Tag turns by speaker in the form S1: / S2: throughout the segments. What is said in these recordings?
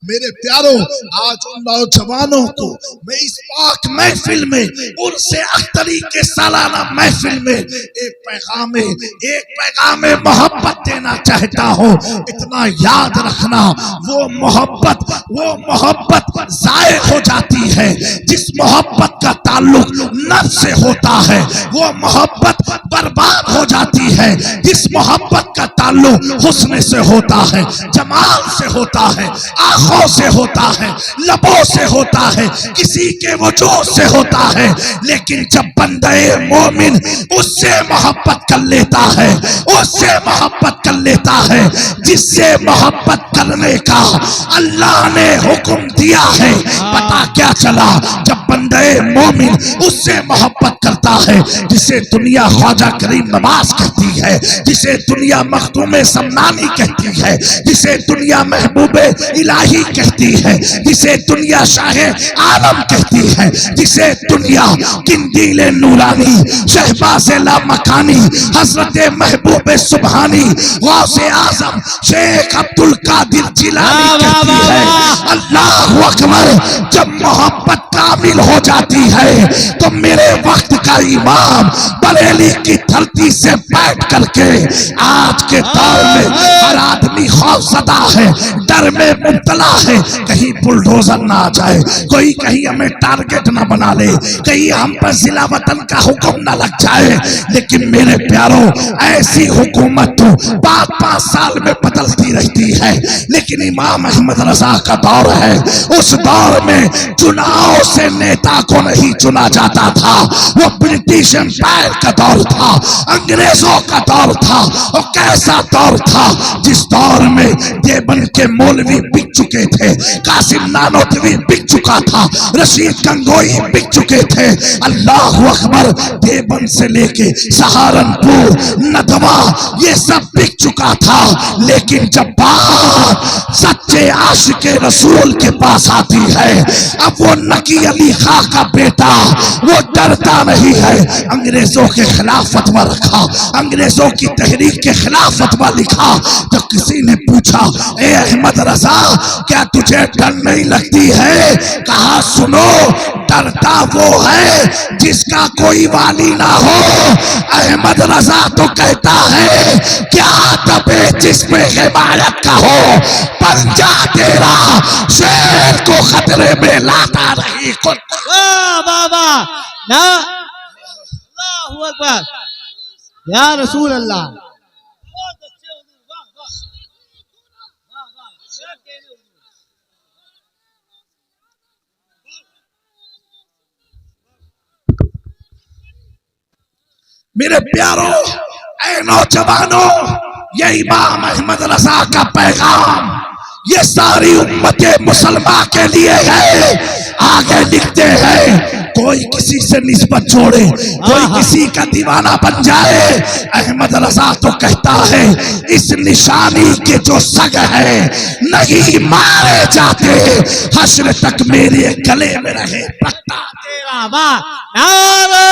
S1: मेरे प्यारों, आज उन नौजवानों को मैं इस पाक महफिल में उनसे अख्तरी के सालाना महफिल में एक पैगाम मोहब्बत देना चाहता हूँ। इतना याद रखना, वो मोहब्बत जाये हो जाती है जिस मोहब्बत का ताल्लुक नफ्स से होता है। वो मोहब्बत बर्बाद हो जाती है जिस मोहब्बत का ताल्लुक हुस्न से होता है, जमाल से होता है, आंखों से होता है, लबों से होता है, किसी के वजूद से होता है। लेकिन जब बंदे मोमिन उससे मोहब्बत कर लेता है, उससे मोहब्बत कर लेता है जिससे मोहब्बत करने का अल्लाह ने हुक्म दिया है। पता क्या चला? जब बंदे मोमिन उससे मोहब्बत करता है जिसे दुनिया ख्वाजा करीम नवाज कहती है, जिसे दुनिया मखदूम समनानी कहती है, जिसे दुनिया महबूबे इलाही कहती है, जिसे दुनिया शाहे आलम कहती है, जिसे दुनिया किंदील नूरानी शहबाज लामकानी हजरत महबूब सुबहानी गौसे आजम शेख अब्दुल कादिर जिलानी कहती है। अल्लाह अकबर। जब मोहब्बत कामिल हो जाती है तो मेरे वक्त का इमाम बरेली की धरती से बैठ करके आज के दौर में हर आदमी खौफजदा है, डर में मुब्तला है, कहीं बुलडोजर ना आ जाए, कोई कहीं हमें टारगेट ना बना ले, कहीं हम पर जिला वतन का हुक्म ना लग जाए। लेकिन मेरे प्यारों, ऐसी हुकूमत तो 5-5 साल में बदलती रहती है। लेकिन इमाम अहमद रजा का दौर है, उस दौर में चुनाव से नेता को नहीं चुना जाता था। वो ब्रिटिश एम्पायर का दौर था, अंग्रेजों का दौर था। और कैसा दौर था? जिस दौर में देवबंद के मौलवी बिक चुके थे, कासिम नानोतवी बिक चुका था, रशीद गंगोई बिक चुके थे। अल्लाह अकबर। देवबंद से लेके सहारनपुर, नदवा, ये सब बिक चुका था। लेकिन जब बात सच्चे आशिके रसूल के पास आती है, अब वो नकी अली खां का बेटा वो डरता नहीं है। अंग्रेजों के खिलाफ फतवा रखा, अंग्रेजों की तहरीक के खिलाफ फतवा लिखा। तो किसी ने पूछा, ए अहमद रजा, क्या तुझे डर नहीं लगती है? कहा, सुनो, डरता वो है जिसका कोई वाली ना हो। अहमद रजा तो कहता है, क्या दबे जिसमें हिमायत का हो, पंजा तेरा शेर को खतरे में लाता नहीं।
S2: वाह वाह वाह, ना अल्लाहू अकबर, या रसूल अल्लाह।
S1: मेरे प्यारों, ऐ नौजवानों, ये इमाम अहमद रजा का पैगाम ये सारी उम्मत मुसलमान के लिए है। आगे लिखते हैं, कोई किसी से निस्बत जोड़े, कोई किसी का दीवाना बन जाए, अहमद रजा तो कहता है, इस निशानी के जो सग है नहीं मारे जाते, हश्र तक मेरे गले में रहे पट्टा तेरा।
S2: वाह, नारे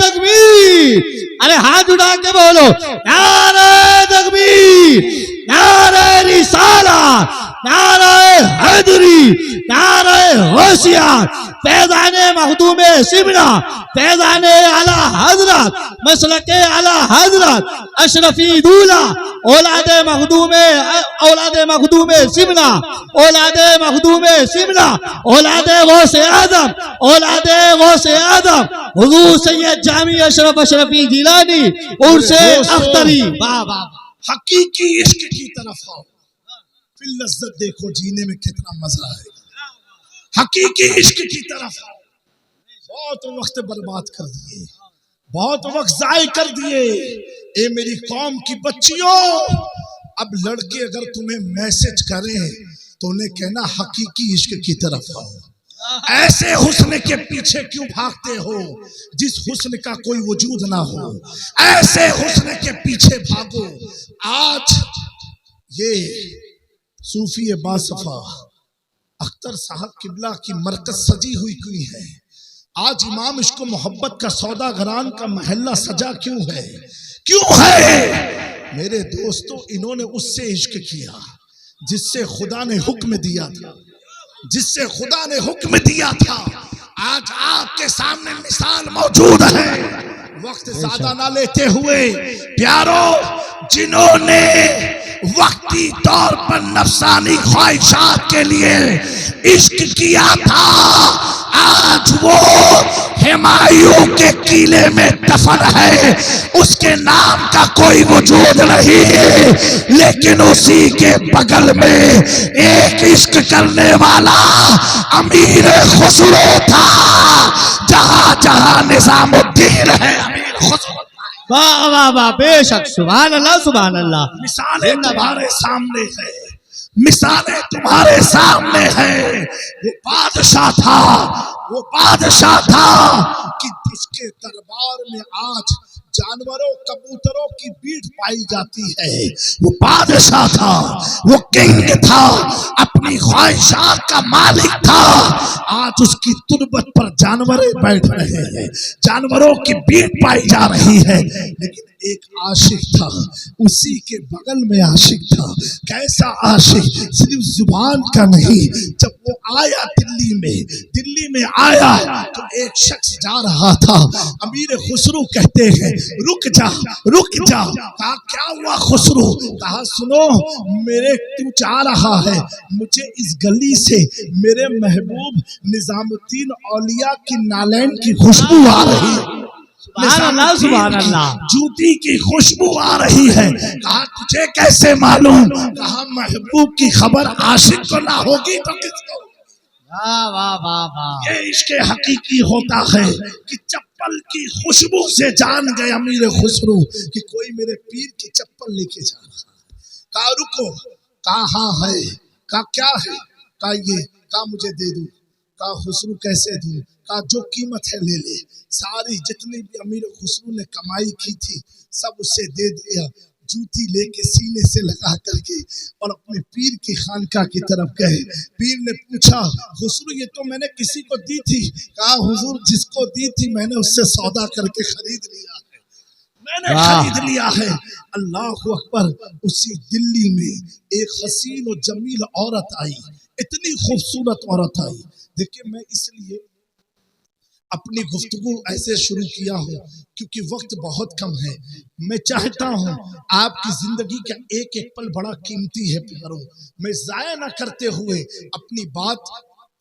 S2: तकबीर, अरे हाथ उठा के बोलो, नारे तकबीर, नारे रिसाला, नारे हैदरी, नारे होशियार, फैज़ाने मखदूमे सिमना, फैज़ाने आला हजरत, मसलके आला हजरत, अशरफी दूल्हा, औलादे मखदूमे सिमना, औलादे मखदूमे सिमना, औलादे गौसे आदम, औलादे गौसे आदम, हुजूर सैयद जामी अशरफी जिलानी, उर्से अख्तरी। वाह वाह।
S1: हकीकी इश्क की तरफ आओ, फिर लज्जत देखो जीने में कितना मजा आएगा। हकीकी इश्क की तरफ आओ। बहुत वक्त बर्बाद कर दिए, बहुत वक्त जाय कर दिए। ए मेरी कौम की बच्चियों, अब लड़के अगर तुम्हें मैसेज करें तो उन्हें कहना हकीकी इश्क की तरफ आओ। ऐसे हुस्न के पीछे क्यों भागते हो जिस हुस्न का कोई वजूद ना हो? ऐसे हुस्न के पीछे भागो। आज ये सूफी बासफा अख्तर साहब किबला की मरकज सजी हुई क्यों है? आज इमाम इश्क मोहब्बत का सौदागरान का महल्ला सजा क्यों है? मेरे दोस्तों, इन्होंने उससे इश्क किया जिससे खुदा ने हुक्म दिया था, जिससे खुदा ने हुक्म दिया था, आज आपके सामने मिसाल मौजूद है। वक्त ज्यादा ना लेते हुए प्यारो, जिन्होंने वक्ती तौर पर नफसानी ख्वाहिशात के लिए इश्क किया था, आज वो हुमायूं के किले में दफन है। उसके नाम का कोई वजूद नहीं, लेकिन उसी के बगल में एक इश्क करने वाला अमीर खुसरो था। जहां जहां निजामुद्दीन है, अमीर खुसरो।
S2: वाह वाह वाह, बेशक, सुभान अल्लाह सुभान अल्लाह।
S1: मिसालें तुम्हारे सामने है, मिसालें तुम्हारे सामने है। वो बादशाह था, वो बादशाह था कि जिसके दरबार में आज जानवरों कबूतरों की भीड़ पाई जाती है। वो बादशाह था, वो किंग था, अपनी ख्वाहिशात का मालिक था। आज उसकी तुरबत पर जानवर बैठ रहे हैं, जानवरों की भीड़ पाई जा रही है, लेकिन एक आशिक था, उसी के बगल में आशिक था। कैसा आशिक, सिर्फ जुबान का नहीं। जब वो आया दिल्ली में आया तो एक शख्स जा रहा था। अमीर खुसरो कहते हैं रुक जा, रुक जा। कहा क्या हुआ खुसरो? कहा सुनो, मेरे तू जा रहा है, मुझे इस गली से मेरे महबूब निजामुद्दीन औलिया की नालैन की खुशबू आ रही है।
S2: सुभान अल्लाह सुभान अल्लाह।
S1: जूती की खुशबू आ रही है। कहा तुझे कैसे मालूम? कहा महबूब की खबर आशिक को ना होगी तो किसको?
S2: वाह वाह वाह वाह।
S1: ये इश्क हकीकी होता है कि चप्पल की खुशबू से जान गए अमीर खुसरो कि कोई मेरे पीर की चप्पल लेके जा रहा है। कहा रुको, कहा हाँ है। कहा क्या है? कहा ये। कहा मुझे दे दो। कहा खुसरो कैसे दूं? कहा जो कीमत है ले ले। सारी जितनी भी अमीर खुसरो ने कमाई की थी सब उससे दे दिया। जूती लेके सीने से लगा करके और अपने पीर की खानका की तरफ गए। पीर ने पूछा खुसरो ये तो मैंने किसी को दी थी। कहा हुजूर जिसको दी थी मैंने उससे सौदा करके खरीद लिया है, मैंने खरीद लिया है। अल्लाह अकबर। उसी दिल्ली में एक हसीन और जमील औरत आई, इतनी खूबसूरत औरत आई। देखिए मैं इसलिए अपनी गुफ्तगू ऐसे शुरू किया हूँ क्योंकि वक्त बहुत कम है। मैं चाहता हूँ आपकी जिंदगी का एक एक पल बड़ा कीमती है प्यारों, मैं जाया ना करते हुए अपनी बात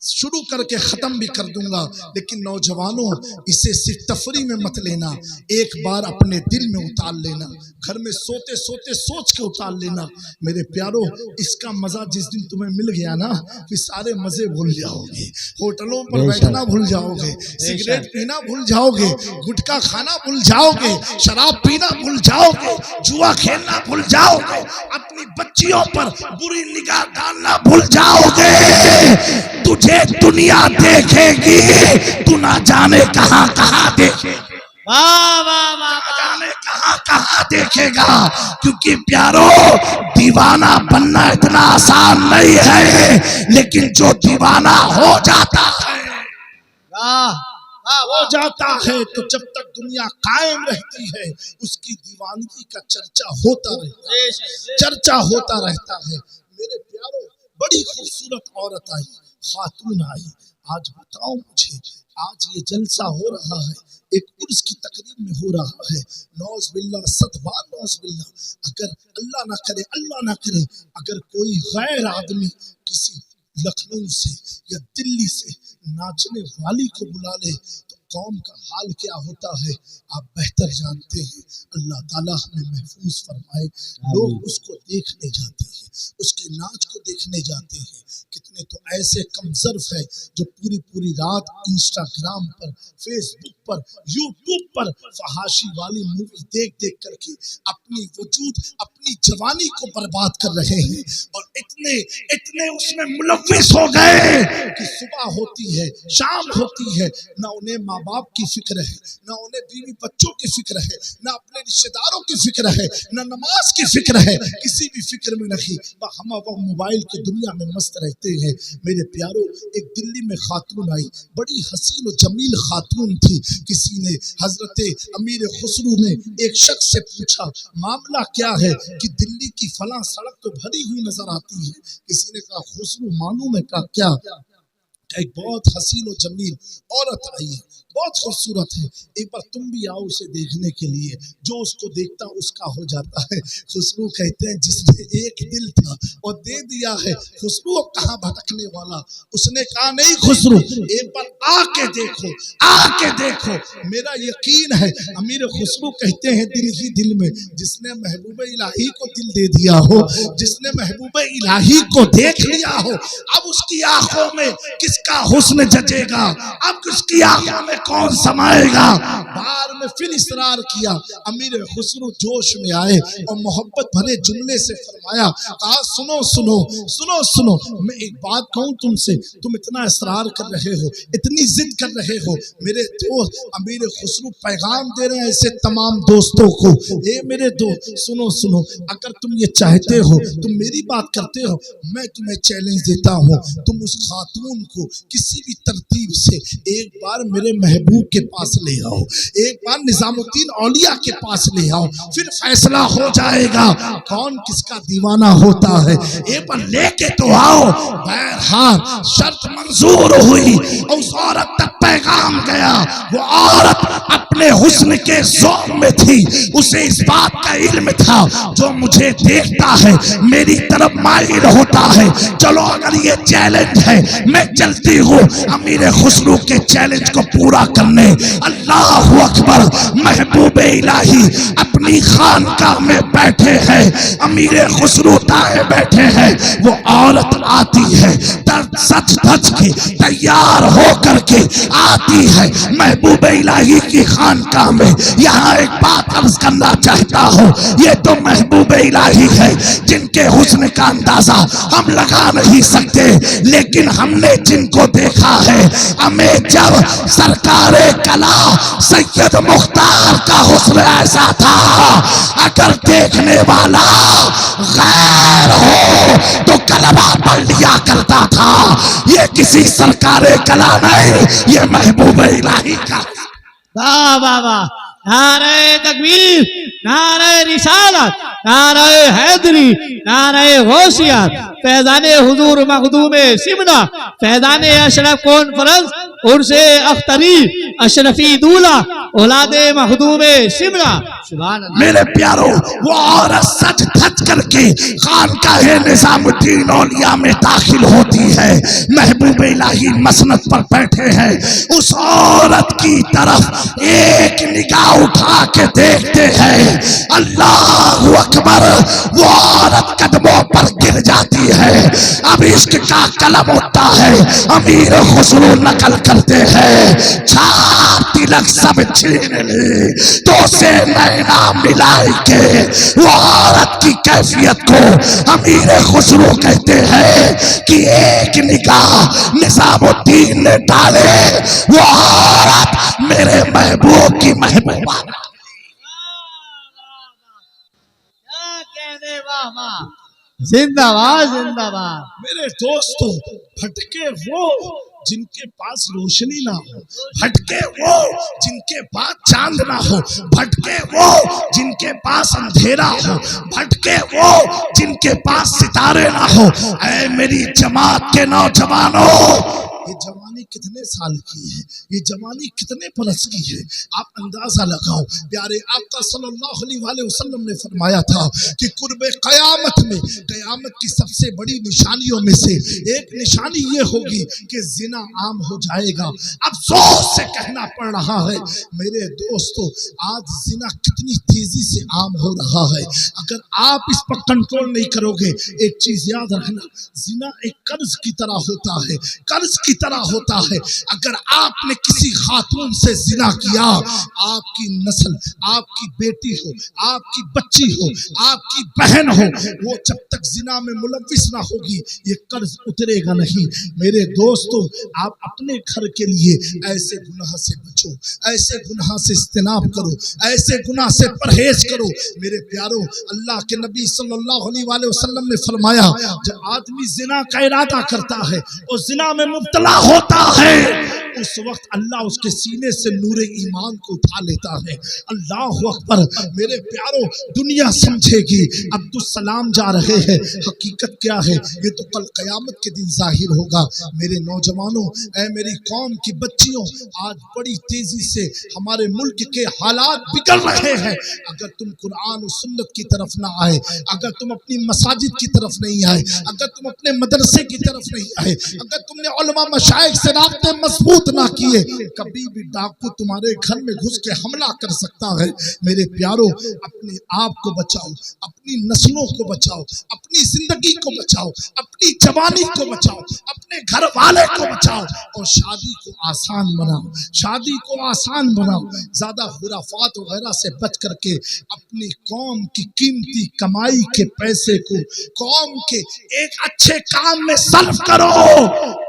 S1: शुरू करके खत्म भी कर दूंगा। लेकिन नौजवानों इसे सिर्फ तफरी में मत लेना, एक बार अपने दिल में उतार लेना, घर में सोते सोते सोच के उतार लेना। मेरे प्यारों इसका मजा जिस दिन तुम्हें मिल गया ना फिर सारे मजे भूल जाओगे। होटलों पर बैठना भूल जाओगे, सिगरेट पीना भूल जाओगे, गुटखा खाना भूल जाओगे, शराब पीना भूल जाओगे, जुआ खेलना भूल जाओगे, अपनी बच्चियों पर बुरी निगाह डालना भूल जाओगे। तुझे दुनिया देखेगी, तू ना जाने कहां कहां देखेगी।
S2: वाह वाह वाह,
S1: जाने कहां कहां देखेगा। क्योंकि प्यारो दीवाना बनना इतना आसान नहीं है, लेकिन जो दीवाना हो जाता है हो जाता है तो जब तक दुनिया कायम रहती है उसकी दीवानगी का चर्चा होता रहता है, चर्चा होता रहता है। मेरे प्यारो बड़ी खूबसूरत औरत आई, खातून आई। आज बताओ मुझे, आज ये जलसा हो रहा है, एक उर्स की तकरीब में हो रहा है। नौज बिल्ला, सदबार नौज बिल्ला। अगर अल्लाह ना करे, अल्लाह ना करे, अगर कोई गैर आदमी किसी लखनऊ से या दिल्ली से नाचने वाली को बुला ले तो कौम का हाल क्या होता है आप बेहतर जानते हैं। अल्लाह ताला हमें महफूज फरमाए। लोग उसको देखने जाते हैं, उसके नाच को देखने जाते हैं। कितने तो ऐसे कमजर्फ है जो पूरी पूरी रात इंस्टाग्राम पर, फेसबुक पर, यूट्यूब पर फहाशी वाली मूवी देख देख करके अपनी वजूद, अपनी जवानी को बर्बाद कर रहे हैं। और इतने इतने उसमें मुलव्विस हो गए कि सुबह होती है, शाम होती है, ना उन्हें माँ माँ बाप की फिक्र है, ना उन्हें बीवी बच्चों की फिक्र है, ना अपने रिश्तेदारों की फिक्र है, ना नमाज की फिक्र है, किसी भी फिक्र में नहीं, हम अब मोबाइल की दुनिया में मस्त रहते हैं। मेरे प्यारों, एक दिल्ली में खातून आई, बड़ी हसीन और जमील खातून थी। किसी ने, हजरत अमीर खुसरू ने एक शख्स से पूछा, मामला क्या है कि दिल्ली की फलां सड़क तो भरी हुई नजर आती है। किसी ने कहा, खुसरू मालूम है का क्या? एक बहुत हसीन और जमील औरत आई है, बहुत खूबसूरत है, एक बार तुम भी आओ उसे देखने के लिए। जो उसको देखता उसका हो जाता है। खुशबू कहते हैं, जिसने एक दिल था और दे दिया है, खुशबू अब कहाँ भटकने वाला। उसने कहा, नहीं खुशबू, एक बार आके देखो, आके देखो, मेरा यकीन है। अमीर खुशबू कहते हैं, दिल ही दिल में जिसने महबूब इलाही को दिल दे दिया हो, जिसने महबूब इलाही को देख लिया हो, अब उसकी आंखों में किसका हुस्न जचेगा, अब उसकी आंखों में कौन समाएगा। बार में फिर इसरार किया। अमीर खुसरू जोश में आए और मोहब्बत भरे जुमले से फरमाया, कहा, सुनो सुनो सुनो सुनो, मैं एक बात कहूं तुमसे, तुम इतना इसरार कर रहे हो, इतनी जिद कर रहे हो। मेरे दोस्त अमीर खुसरू पैगाम दे रहे हैं ऐसे तमाम दोस्तों को, ए मेरे दोस्त सुनो सुनो, अगर तुम ये चाहते हो, तुम मेरी बात करते हो, मैं तुम्हें चैलेंज देता हूँ, तुम उस खातून को किसी भी तरतीब से एक बार मेरे महबूब के पास ले आओ, एक बार निजामुद्दीन औलिया के पास ले आओ, फिर फैसला हो जाएगा कौन किसका दीवाना होता है। एक बार लेके तो आओ। बहरहाल शर्त मंजूर हुई और उस औरत तक पैगाम गया। वो औरत अपने हुस्न के ज़ौक़ में थी, उसे इस बात का इल्म था, जो मुझे देखता है मेरी तरफ माइल होता है। चलो अगर ये चैलेंज है, मैं चलती हूँ अमीर खुसरू के चैलेंज को पूरा करने। अल्लाह अकबर। महबूब इलाही अपनी खानकाह में बैठे हैं, अमीर खुसरू दाएं बैठे हैं। वो औरत आती है, दर्द सच धज के तैयार हो करके आती है महबूब इलाही की खानकाह में। यहाँ एक बात अर्ज करना चाहता हूँ, ये तो महबूब इलाही है जिनके हुस्न का अंदाजा हम लगा नहीं सकते, लेकिन हमने जिनको देखा है, हमें जब सरकारे कला सैयद मुख्तार का हुस्न ऐसा था, अगर देखने वाला गैर हो तो कलमा पढ़ लिया करता था। ये किसी सरकारे कला नहीं, ये महबूब इलाही का।
S2: वाह वाह वाह, नारे तकबीर, नारे रिसालत, नारे हैदरी, नारे गौसियत, फैज़ाने हुजूर मखदूमे सिमना, फैज़ाने अशरफ कॉन्फ्रेंस उर्से अख्तरी अशरफी दूल्हा औलादे मखदूमे सिमना। सुभान अल्लाह।
S1: मेरे प्यारों, वो औरत सच धज करके खानकाहे निजामुद्दीन औलिया में दाखिल होती है। महबूब इलाही मसनद पर बैठे हैं, उस औरत की तरफ एक निगाह उठा के देखते हैं। अल्लाह अकबर। वो औरत कदमों पर गिर जाती है। अब इश्क का कलम उठता है, अमीर खुसरू नकल करते हैं, छाप तिलक सब छीन ली, तो से नैना मिलाई के वो औरत की कैफियत को अमीर खुसरू कहते हैं कि एक निगाह निजामुद्दीन ने डाले, वो औरत मेरे महबूब की महबूबा।
S2: जिंदाबाद जिंदाबाद।
S1: मेरे दोस्तों, भटके वो जिनके पास रोशनी ना हो, भटके वो जिनके पास चांद ना हो, भटके वो जिनके पास अंधेरा हो, भटके वो जिनके पास सितारे ना हो। ऐ मेरी जमात के नौजवानों, ये जवानी कितने साल की है, ये जवानी कितने बरस की है, आप अंदाजा लगाओ। प्यारे आका सल्लल्लाहु अलैहि वसल्लम ने फरमाया था कि कुर्बे क़यामत में, क़यामत की सबसे बड़ी निशानियों में से एक निशानी ये होगी कि जिना आम हो जाएगा। अब जोर से कहना पड़ रहा है मेरे दोस्तों, आज जिना कितनी तेजी से आम हो रहा है। अगर आप इस पर कंट्रोल नहीं करोगे, एक चीज याद रखना, जिना एक कर्ज की तरह होता है, कर्ज की तरह होता देता है, अगर आपने किसी खातून से जिना किया, आपकी नस्ल, आपकी बेटी हो, आपकी बच्ची हो, आपकी बहन हो, वो जब तक जिना में मुलव्विस ना होगी ये कर्ज उतरेगा नहीं। मेरे दोस्तों, आप अपने घर के लिए ऐसे गुनाह से बचो, ऐसे गुनाह से इज्तिनाब करो, ऐसे गुनाह से परहेज करो। मेरे प्यारो, अल्लाह के नबी सल्लल्लाहु अलैहि वसल्लम ने फरमाया, जब आदमी जिना का इरादा करता है और जिना में मुब्तला होता है, उस वक्त अल्लाह उसके सीने से नूरे ईमान को उठा लेता है। अल्लाह अकबर। मेरे प्यारो, दुनिया समझेगी अब्दुल सलाम जा रहे हैं, हकीकत क्या है ये तो कल कयामत के दिन जाहिर होगा। मेरे नौजवानों, ऐ मेरी कौम की बच्चियों, आज बड़ी तेजी से हमारे मुल्क के हालात बिगड़ रहे हैं। अगर तुम कुरान और सुन्नत की तरफ ना आए, अगर तुम अपनी मसाजिद की तरफ नहीं आए, अगर तुम अपने मदरसे की तरफ नहीं आए, अगर तुमने उलमा मशाइख से राब्ते मजबूत ना किए, कभी भी डाकू तुम्हारे घर में घुस के हमला कर सकता है। मेरे प्यारो, अपने आप को बचाओ, अपनी नस्लों को बचाओ, अपनी जिंदगी को बचाओ, अपनी जवानी को बचाओ, अपने घर वाले को बचाओ और शादी को आसान बनाओ, शादी को आसान बनाओ। ज्यादा खुराफात वगैरह से बच करके अपनी कौम की कीमती कमाई के पैसे को कौम के एक अच्छे काम में सर्व करो।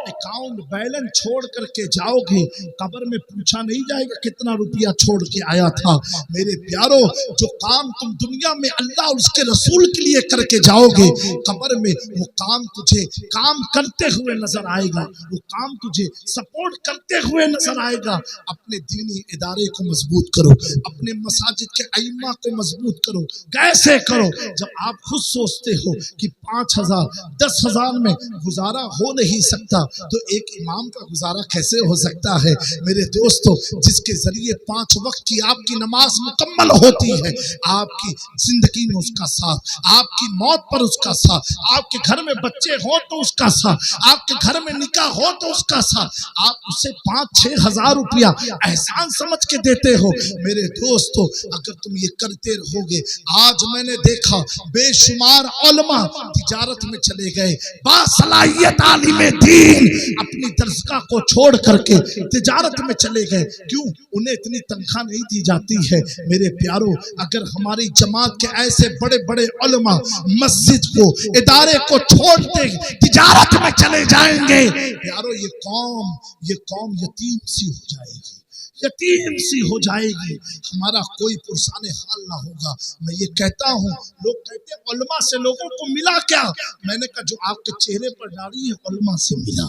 S1: अकाउंट बैलेंस छोड़ करके जाओगे, कब्र में पूछा नहीं जाएगा कितना रुपया छोड़ के आया था। मेरे प्यारो, जो काम तुम दुनिया में अल्लाह और उसके रसूल के लिए करके जाओगे, कब्र में वो काम तुझे काम करते हुए नजर आएगा, वो काम तुझे सपोर्ट करते हुए नजर आएगा। अपने दीनी इदारे को मजबूत करो, अपने मसाजिद के अइम्मा को मजबूत करो। कैसे करो? जब आप खुद सोचते हो कि 5,000 10,000 में गुजारा हो नहीं सकता, तो एक इमाम का गुजारा कैसे हो सकता है? मेरे दोस्तों, जिसके जरिए 5 वक्त की आपकी नमाज मुकम्मल होती है, आपकी जिंदगी में उसका साथ, आपकी मौत पर उसका साथ, आपके घर में बच्चे हो तो उसका साथ, आपके घर में निकाह हो तो उसका साथ, आप उसे 5-6 हजार रुपया एहसान समझ के देते हो। मेरे दोस्तों, अगर तुम ये करते रहोगे, आज मैंने देखा बेशुमार उलमा तिजारत में चले गए, बासलाहियत आलिम दीन अपनी दरसगाह को छोड़ करके तिजारत में चले गए। क्यों? उन्हें इतनी तनख्वाह नहीं दी जाती है। मेरे प्यारो, अगर हमारी जमात के ऐसे बड़े बड़े उलमा मस्जिद को, इदारे को छोड़ते तिजारत में चले जाएंगे, प्यारो ये कौम यतीम सी हो जाएगी, यतीम सी हो जाएगी। हमारा कोई पुरसाने हाल ना होगा। मैं ये कहता हूँ, लोग कहते हैं उलमा से लोगों को मिला क्या? मैंने कहा जो आपके चेहरे पर दाढ़ी है उलमा से मिला।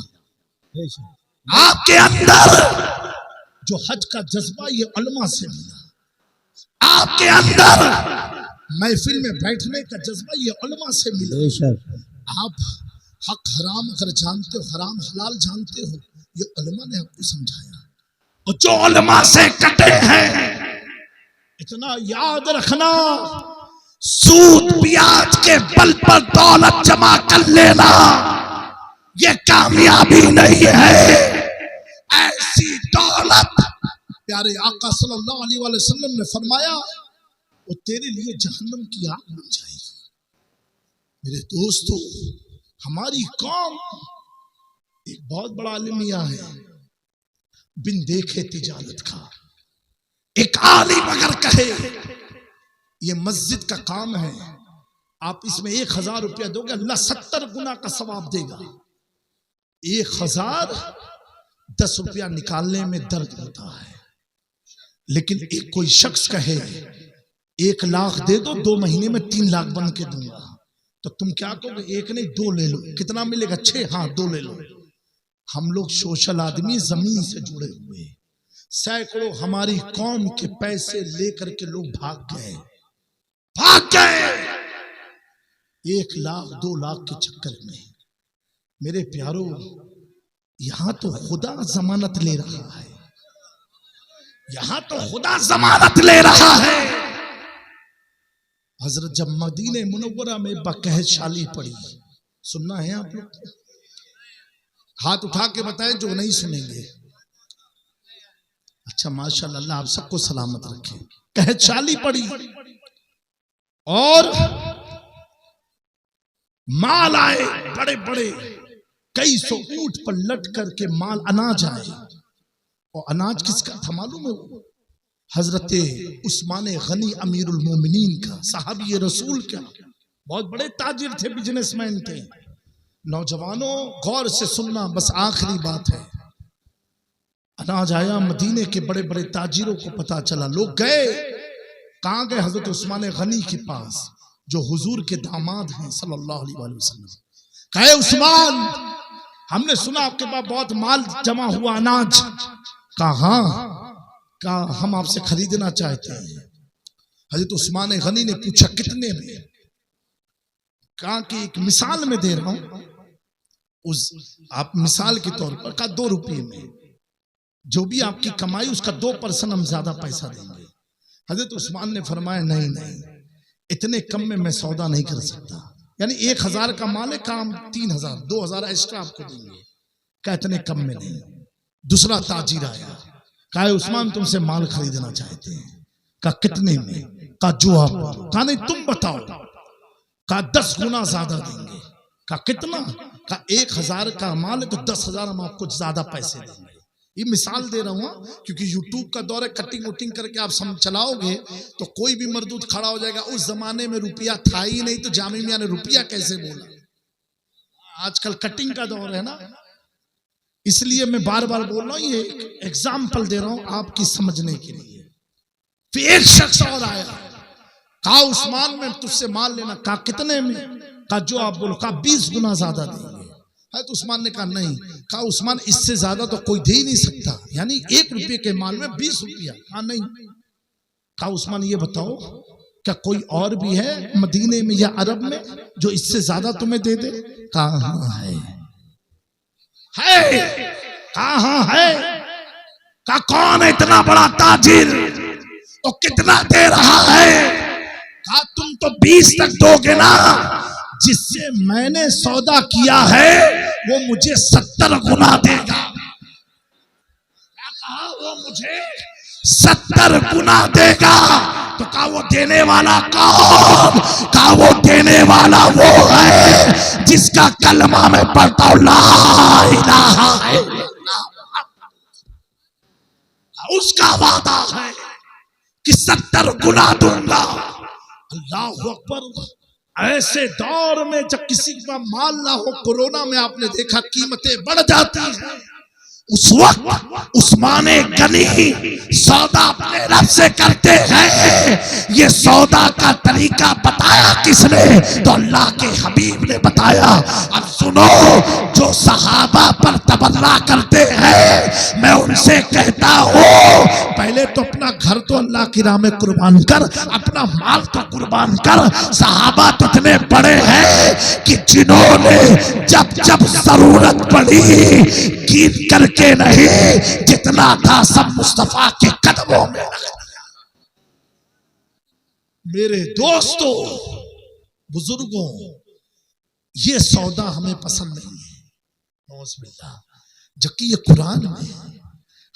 S1: आपके अंदर जो हज का जज्बा ये उलमा से मिला। आपके अंदर महफिल में बैठने का जज्बा ये उलमा से मिला। आप हक हराम अगर जानते हो, हराम हलाल जानते हो, ये उलमा ने आपको समझाया। और जो उलमा से कटे हैं, इतना याद रखना, सूद ब्याज के बल पर दौलत जमा कर लेना ये कामयाबी नहीं है। ऐसी दौलत, प्यारे आका सल्लल्लाहु अलैहि वसल्लम ने फरमाया, वो तेरे लिए जहन्नम की आग बन जाएगी। मेरे दोस्तों, हमारी कौम एक बहुत बड़ा अलमिया है, बिन देखे तिजारत का। एक आलिम अगर कहे ये मस्जिद का काम है, आप इसमें 1,000 रुपया दोगे, अल्लाह 70 गुना का सवाब देगा। 1,000 10 रुपया निकालने में दर्द होता है, लेकिन एक कोई शख्स कहे 1 लाख दे दो, 2 महीने में 3 लाख बन के दूंगा, तो तुम क्या कहोगे? 1 नहीं 2 ले लो। कितना मिलेगा? 6। हाँ, 2 ले लो। हम लोग सोशल आदमी, जमीन से जुड़े हुए, सैकड़ों हमारी कौम के पैसे लेकर के लोग भाग गए 1 लाख 2 लाख के चक्कर में। मेरे प्यारो, यहां तो खुदा जमानत ले रहा है, यहां तो खुदा जमानत ले रहा है। हजरत जब मदीने मुनव्वरा में बकहत शाली पड़ी, सुनना है आप लोग? हाथ उठा के बताएं जो नहीं सुनेंगे। अच्छा, माशाअल्लाह, अल्लाह आप सबको सलामत रखे। कहत शाली पड़ी और माल आए बड़े बड़े, कई सौ ऊंट पर लट करके माल अनाज आए, और अनाज किसका था मालूम है? वो हजरत उस्मान गनी अमीरुल मोमिनीन का, साहबी रसूल का, बहुत बड़े ताजिर थे, बिजनेसमैन थे। नौजवानों गौर से सुनना, बस आखिरी बात है। अनाज आया, मदीने के बड़े बड़े ताजिरों को पता चला, लोग गए। कहां गए? हजरत उस्मान गनी के पास, जो हुजूर के दामाद हैं सल्लल्लाहु अलैहि वसल्लम। कहे उस्मान, हमने सुना आपके पास बहुत माल जमा हुआ, अनाज। कहा हम आपसे खरीदना चाहते हैं। हजरत उस्मान गनी ने पूछा कितने में? कहा कि एक मिसाल में दे रहा हूं, उस आप मिसाल के तौर पर, कहा 2 रुपये में, जो भी आपकी कमाई उसका 2% हम ज्यादा पैसा देंगे। हजरत उस्मान ने फरमाया नहीं नहीं, इतने कम में मैं सौदा नहीं कर सकता। यानी 1000 का माल है, काम 3000, 2000 एक्स्ट्रा आपको देंगे। क्या इतने कम में नहीं? दूसरा ताजिर आया, कहा उस्मान तुमसे माल खरीदना चाहते हैं। कहा कितने में? कहा जो आप, कहा नहीं तुम बताओ। कहा 10 गुना ज्यादा देंगे। कहा कितना? कहा 1000 का माल है तो 10,000 हम आपको ज्यादा पैसे देंगे। ये मिसाल दे रहा हूं, क्योंकि यूट्यूब का दौर है, कटिंग वटिंग करके आप चलाओगे तो कोई भी मर्दूद खड़ा हो जाएगा। उस जमाने में रुपया था ही नहीं, तो जामी मियां ने रुपया कैसे बोला? आजकल कटिंग का दौर है ना, इसलिए मैं बार बार बोल रहा हूं, ये एग्जाम्पल दे रहा हूं आपकी समझने के लिए। फिर एक शख्स और आया, कहा उस्मान में तुझसे माल लेना। कहा कितने में? कहा जो आप बोलो। कहा 20 गुना ज्यादा देंगे। है तो उस्मान ने कहा नहीं। कहा उस्मान इससे ज्यादा तो कोई दे ही नहीं सकता, यानी 1 रुपये के माल में 20 रुपया। कहा नहीं। कहा उस्मान ये बताओ, क्या कोई और भी है मदीने में या अरब में जो इससे ज्यादा तुम्हें दे दे? कहा हाँ है। कहा हाँ है। कहा कौन है इतना बड़ा ताजिर, तो कितना दे रहा है? कहा तुम तो 20 तक दोगे ना, जिससे मैंने सौदा किया है वो मुझे 70 गुना देगा। क्या कहा? वो मुझे 70 गुना देगा। तो कहा वो देने वाला कौन? कहा वो देने वाला वो है जिसका कलमा में पढ़ता हूं ला इलाहा इल्लल्लाह, उसका वादा है कि 70 गुना दूंगा। अल्लाहु अकबर। ऐसे दौर में जब किसी का माल ना हो, कोरोना में आपने देखा कीमतें बढ़ जाती हैं, उस वक्त उस्मान गनी सौदा अपने रब से करते हैं। ये सौदा का तरीका बताया किसने? तो अल्लाह के हबीब ने बताया। अब सुनो, जो सहाबा पर तबर्रा करते हैं, मैं उनसे कहता हूँ पहले तो अपना घर तो अल्लाह की राह में कुर्बान कर, अपना माल तो कुर्बान कर। सहाबा तो इतने बड़े हैं कि जिन्होंने जब जब जरूरत पड़ी गिन करके नहीं, जितना था सब मुस्तफा के कदमों में रख दिया। मेरे दोस्तों, बुजुर्गों, ये सौदा हमें पसंद नहीं है, जबकि ये कुरान में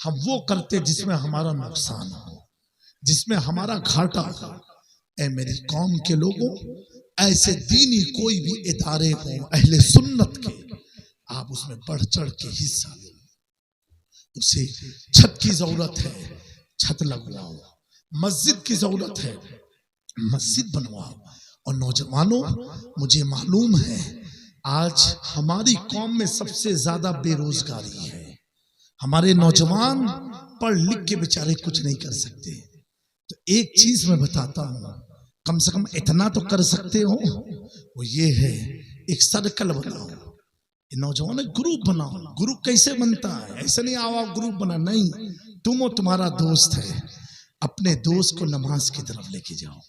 S1: हम वो करते जिसमें हमारा नुकसान हो, जिसमें हमारा घाटा हो। ऐ मेरी कौम के लोगों, ऐसे दीनी कोई भी इदारे हो अहले सुन्नत के, आप उसमें बढ़ चढ़ के हिस्सा लो। उसे छत की जरूरत है, छत लगवाओ। मस्जिद की जरूरत है, मस्जिद बनवाओ। और नौजवानों, मुझे मालूम है आज हमारी कौम में सबसे ज्यादा बेरोजगारी है। हमारे नौजवान पढ़ लिख के बेचारे कुछ नहीं कर सकते। तो एक चीज मैं बताता हूँ, कम से कम इतना तो कर सकते हो, वो ये है एक सर्कल बनाओ। नौजवान ग्रुप बनाओ। ग्रुप कैसे बनता है? ऐसे नहीं आओ ग्रुप बना, नहीं, तुम और तुम्हारा दोस्त है, अपने दोस्त को नमाज की तरफ लेके जाओ।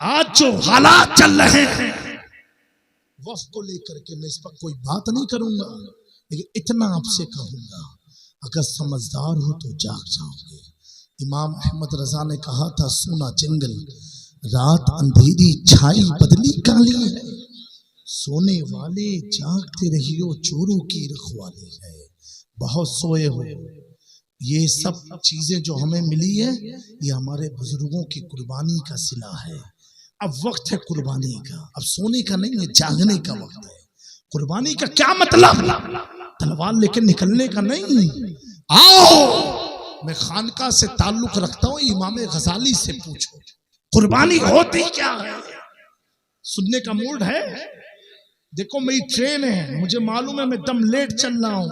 S1: आज जो हालात चल रहे हैं वक्त को लेकर के, मैं इस पर कोई बात नहीं करूंगा, लेकिन इतना आपसे कहूंगा, अगर समझदार हो तो जाग जाओगे। इमाम अहमद रजा ने कहा था, सोना जंगल रात अंधेरी छाई बदली काली है, सोने वाले जागते रहियो चोरों की रखवाली है। बहुत सोए हो। ये सब चीजें जो हमें मिली है, ये हमारे बुजुर्गों की कुर्बानी का सिला है। अब वक्त है कुर्बानी का, अब सोने का नहीं है, जागने का वक्त है। कुर्बानी का क्या मतलब? तलवार लेके निकलने का नहीं। आओ, मैं खानका से ताल्लुक रखता हूं, इमाम गजाली से पूछो कुर्बानी होती क्या है। सुनने का मूड है? देखो मेरी ट्रेन है, मुझे मालूम है मैं दम लेट चल रहा हूं,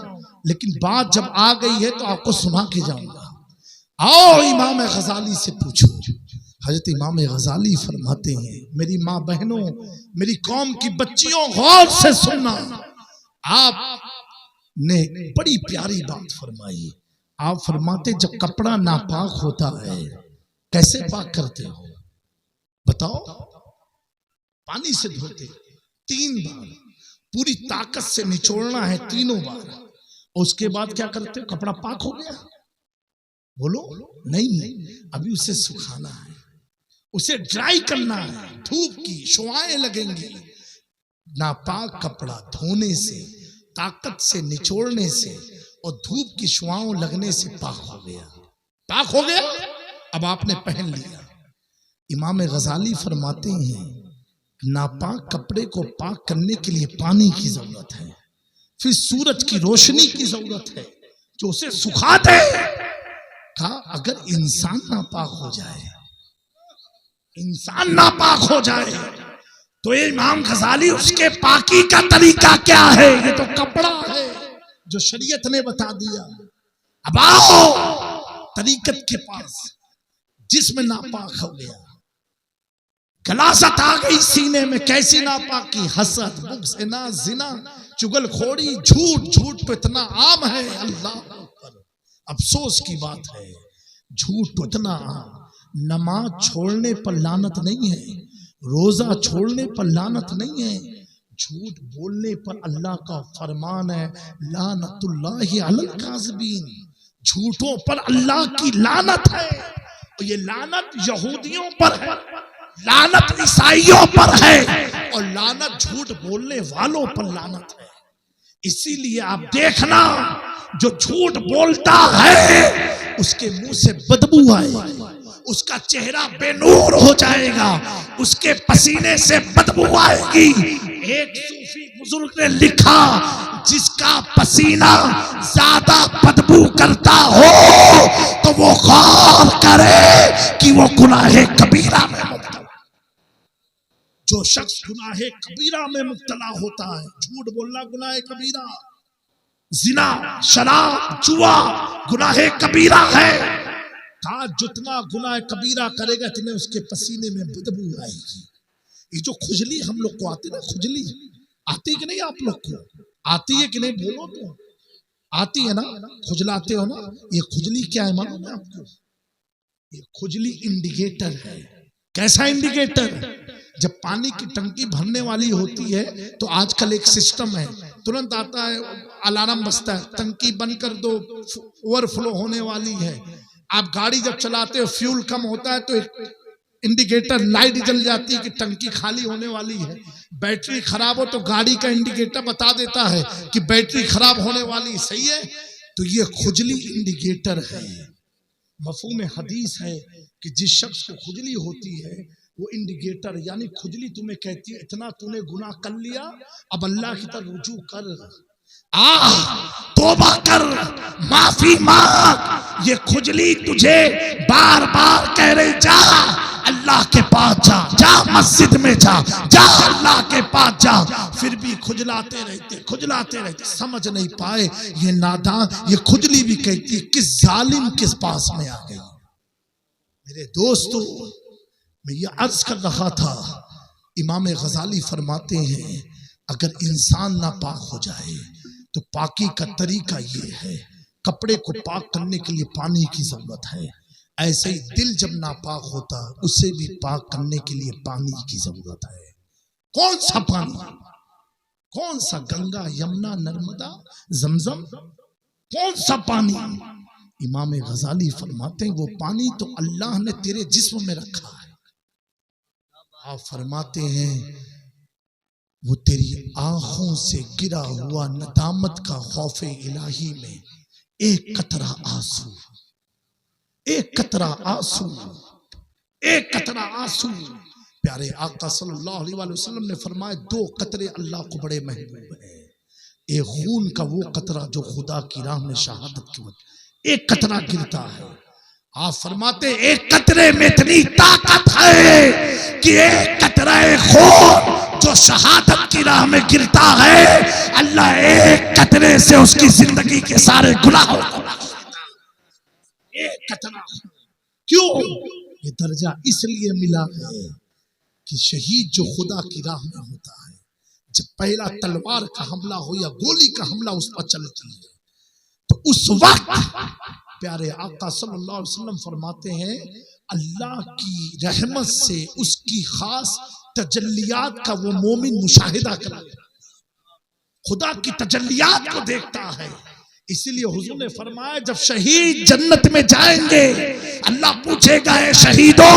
S1: लेकिन बात जब आ गई है तो आपको सुना के जाऊंगा। आओ इमाम गजाली से पूछो। हजरत इमाम गजाली फरमाते हैं, मेरी माँ बहनों, मेरी कौम की बच्चियों, गौर से सुनना। आपने बड़ी प्यारी बात फरमाई। आप फरमाते जब कपड़ा नापाक होता है कैसे पाक करते हो बताओ? पानी से धोते 3 बार, पूरी ताकत से निचोड़ना है 3 बार, और उसके बाद क्या करते हो? कपड़ा पाक हो गया? बोलो नहीं, अभी उसे सुखाना है, उसे ड्राई करना है, धूप की शुआएं लगेंगी। नापाक कपड़ा धोने से, ताकत से निचोड़ने से और धूप की शुआओं लगने से पाक हो गया। पाक हो गया, अब आपने पहन लिया। इमाम गजाली फरमाते हैं नापाक कपड़े को पाक करने के लिए पानी की जरूरत है, फिर सूरज की रोशनी की जरूरत है जो उसे सुखा दे। कहा अगर इंसान नापाक हो जाए, इंसान नापाक हो जाए तो इमाम गजाली उसके पाकी का तरीका क्या है? ये तो कपड़ा है जो शरीयत ने बता दिया। अब आओ तरीकत के पास, जिसमें नापाक हो गया, गलासत आ गई सीने में, कैसी नापाकी? हसद, बुग़्ज़, इना, जिना, चुगलखोरी, झूठ। झूठ तो इतना आम है, अल्लाह अकबर, अफसोस की बात है, झूठ तो इतना आम। नमाज छोड़ने पर लानत नहीं है, रोजा छोड़ने पर लानत नहीं है, झूठ बोलने पर अल्लाह का फरमान है लानतुल्लाहि अलल काज़िबीन, झूठों पर अल्लाह की लानत है। और ये लानत यहूदियों पर है, लानत ईसाइयों पर है, और लानत झूठ बोलने वालों पर लानत है। इसीलिए आप देखना जो झूठ बोलता है उसके मुंह से बदबू आएगी, उसका चेहरा बेनूर हो जाएगा, उसके पसीने से बदबू आएगी। एक सूफी बुजुर्ग ने लिखा जिसका पसीना ज्यादा बदबू करता हो तो वो गौर करे कि वो गुनाहे कबीरा में मुब्तला। जो शख्स गुनाहे कबीरा में मुब्तला होता है, झूठ बोलना गुनाहे कबीरा, जिना, शराब, जुआ गुनाहे कबीरा है। कहा जितना गुनाह कबीरा करेगा इतने उसके पसीने में बदबू आएगी। ये जो खुजली हम लोग को आती है ना, खुजली आती कि नहीं? आप लोग को आती है कि नहीं? बोलो तो आती है ना? खुजलाते हो ना? ये खुजली क्या है मालूम है आपको? ये खुजली इंडिकेटर है। कैसा इंडिकेटर? जब पानी की टंकी भरने वाली होती है तो आजकल एक सिस्टम है, तुरंत आता है, अलार्म बजता है, टंकी बंद कर दो, ओवरफ्लो होने वाली है। आप गाड़ी जब चलाते हो, फ्यूल कम होता है तो एक इंडिकेटर लाइट जल जाती है कि टंकी खाली होने वाली है। बैटरी खराब हो तो गाड़ी का इंडिकेटर बता देता है कि बैटरी खराब होने वाली, सही है? तो ये खुजली इंडिकेटर है। मफहूम हदीस है कि जिस शख्स को खुजली होती है वो इंडिकेटर, यानी खुजली तुम्हें कहती है इतना तूने गुनाह कर लिया, अब अल्लाह की तरफ रुजू कर, तौबा कर, माफी मांग। ये खुजली तुझे बार बार कह रही जा अल्लाह के पास जा, जा मस्जिद में जा, जा अल्लाह के पास जा, फिर भी खुजलाते रहते, समझ नहीं पाए ये नादान। ये खुजली भी कहती है किस जालिम किस पास में आ गई। मेरे दोस्तों, मैं ये अर्ज कर रहा था, इमाम गजाली फरमाते हैं अगर इंसान नापाक हो जाए तो पाकी का तरीका ये है, कपड़े को पाक करने के लिए पानी की जरूरत है, ऐसे ही दिल जब नापाक होता उसे भी पाक करने के लिए पानी की जरूरत है। कौन सा पानी? कौन सा? गंगा, यमुना, नर्मदा, जमजम? कौन सा पानी? इमाम गजाली फरमाते हैं वो पानी तो अल्लाह ने तेरे जिस्म में रखा है। आप फरमाते हैं वो तेरी आंखों से गिरा हुआ नदामत का खौफे इलाही में एक कतरा आंसू, एक कतरा आंसू, एक कतरा आंसू प्यारे आका सल्लल्लाहु अलैहि वसल्लम ने फरमाया, दो कतरे अल्लाह को बड़े महबूब है। एक खून का वो कतरा जो खुदा की राह में शहादत की वजह एक कतरा गिरता है। आप फरमाते एक कतरे में इतनी ताकत है कि एक कतरा खून जो शहादत की राह में गिरता है, अल्लाह एक कतरे से उसकी जिंदगी के सारे गुनाहों को बख्श देता है। एक कतरा। क्यों? ये दर्जा इसलिए मिला है कि शहीद जो खुदा की राह में होता है, जब पहला तलवार का हमला हो या गोली का हमला उस पर चलती है, तो उस वक्त प्यारे आका सल्लल्लाहु अलैहि वसल्लम फरमाते हैं, अल्लाह की रहमत से उसकी खास तजल्लियात का वो मोमिन मुशाहिदा करता है, खुदा की तजल्लियात को देखता है। इसीलिए हुजूर ने फरमाया, जब शहीद जन्नत में जाएंगे, अल्लाह पूछेगा, ए शहीदों,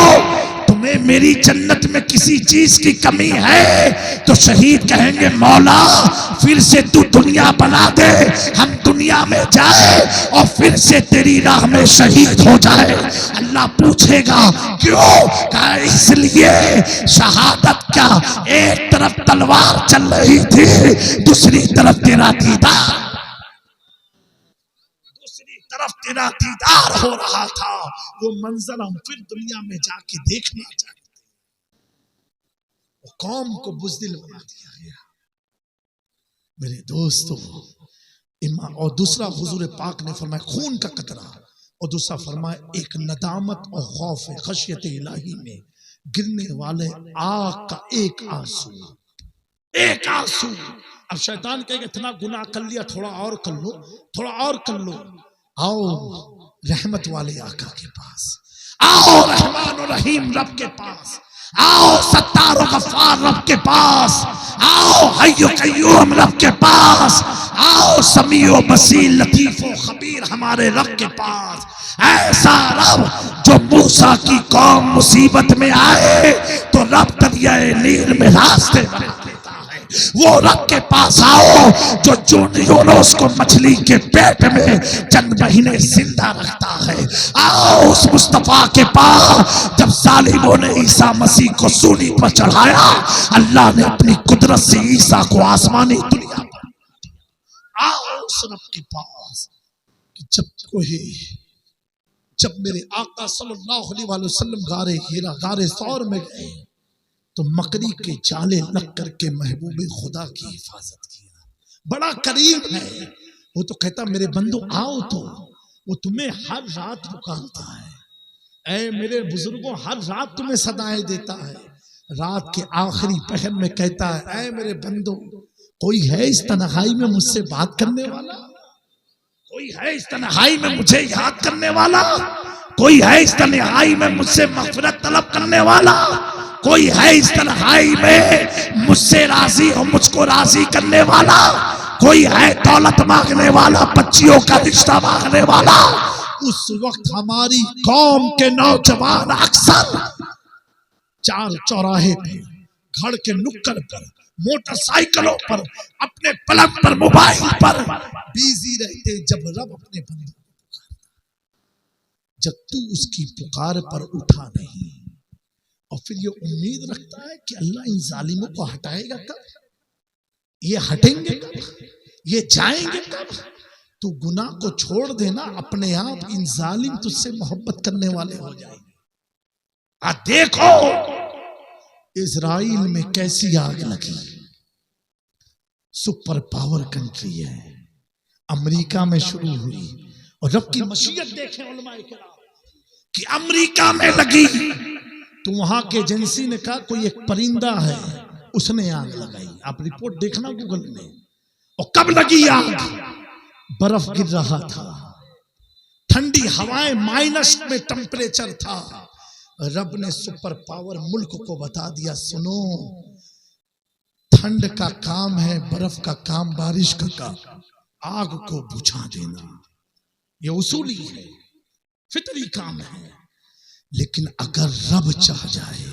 S1: तुम्हें मेरी जन्नत में किसी चीज की कमी है? तो शहीद कहेंगे, मौला फिर से तू दुनिया बना दे, हम दुनिया में जाए और फिर से तेरी राह में शहीद हो जाए। अल्लाह पूछेगा, क्यों? कहा, इसलिए शहादत क्या, एक तरफ तलवार चल रही थी, दूसरी तरफ तेरा दीदार, तरफ तेरा दीदार हो रहा था। वो मंजर हम फिर दुनिया में जाके देखना चाहते, वो कौम को बुज़दिल बना दिया गया। मेरे दोस्तों, और दूसरा हुजूर पाक ने फरमाया खून का कतरा, और दूसरा फरमाया एक नदामत और खौफ खशियत इलाही में गिरने वाले आग का एक आंसू, एक आंसू। अब शैतान कहेगा, इतना गुनाह कर लिया, थोड़ा और कर लो, थोड़ा और कर लो। आओ रहमत वाले आका के पास, आओ रहमान और रहीम रब के पास, आओ सत्तार और गफ्फार रब के पास, आओ हय्यो कय्यूम रब के पास, आओ समीओ बसीर लतीफ और खबीर हमारे रब के पास। ऐसा रब जो मूसा की कौम मुसीबत में आए तो रब दरियाए नील में रास्ते बना देता है। वो रब के पास आओ जो यूनुस को मछली के पेट में चंद महीने जिंदा रखता है। आओ उस मुस्तफा के पास, जब जालिमों ने ईसा मसीह को सूली पर चढ़ाया, अल्लाह ने अपनी कुदरत से ईसा को आसमानी दुनिया पर, आओ उस रब के पास कि जब मेरे आका सल्लल्लाहु अलैहि वसल्लम गारे हीरा गारे सौर में गए तो मकड़ी के जाले लग करके महबूब खुदा की हिफाजत किया। बड़ा करीब है वो, तो कहता मेरे बंदो आओ, तो वो तुम्हें हर रात पुकारता है। ऐ मेरे बुजुर्गों, हर रात तुम्हें सदाएं देता है। रात के आखिरी पहर में कहता है, ऐ मेरे बंदो, कोई है इस तन्हाई में मुझसे बात करने वाला? कोई है इस तन्हाई में मुझे याद करने वाला? कोई है इस तन्हाई में मुझसे मग़फ़िरत तलब करने वाला? कोई है इस तन्हाई में मुझसे राजी हो, मुझको राजी करने वाला? कोई है दौलत मांगने वाला, बच्चियों का रिश्ता मांगने वाला? उस वक्त हमारी कौम के नौजवान अक्सर चार चौराहे पे, घर के नुक्कड़ पर, मोटरसाइकिलों पर, अपने पलंग पर, मोबाइल पर बिजी रहते, जब रब अपने बंदे को पुकारता, जब तू उसकी पुकार पर उठा नहीं और फिर ये उम्मीद रखता है कि अल्लाह इन जालिमों को हटाएगा कब, ये हटेंगे कब, ये जाएंगे कब? तू गुनाह को छोड़ देना, अपने आप इन जालिम तुझसे मोहब्बत करने वाले हो जाएंगे। देखो इजराइल में कैसी आग लगी। सुपर पावर कंट्री है, अमेरिका में शुरू हुई, और रब की मशीयत देखें उलमाए किराम कि अमेरिका में लगी तो वहां के एजेंसी ने कहा कोई एक परिंदा है, उसने आग लगाई। आप रिपोर्ट देखना गूगल में। और कब लगी आग? बर्फ गिर रहा था, ठंडी हवाएं, माइनस में टेम्परेचर था। रब ने सुपर पावर मुल्क को बता दिया, सुनो, ठंड का काम है, बर्फ का काम बारिश का काम, आग को बुझा देना। ये उसूली है, फितरी काम है। लेकिन अगर रब चाह जाए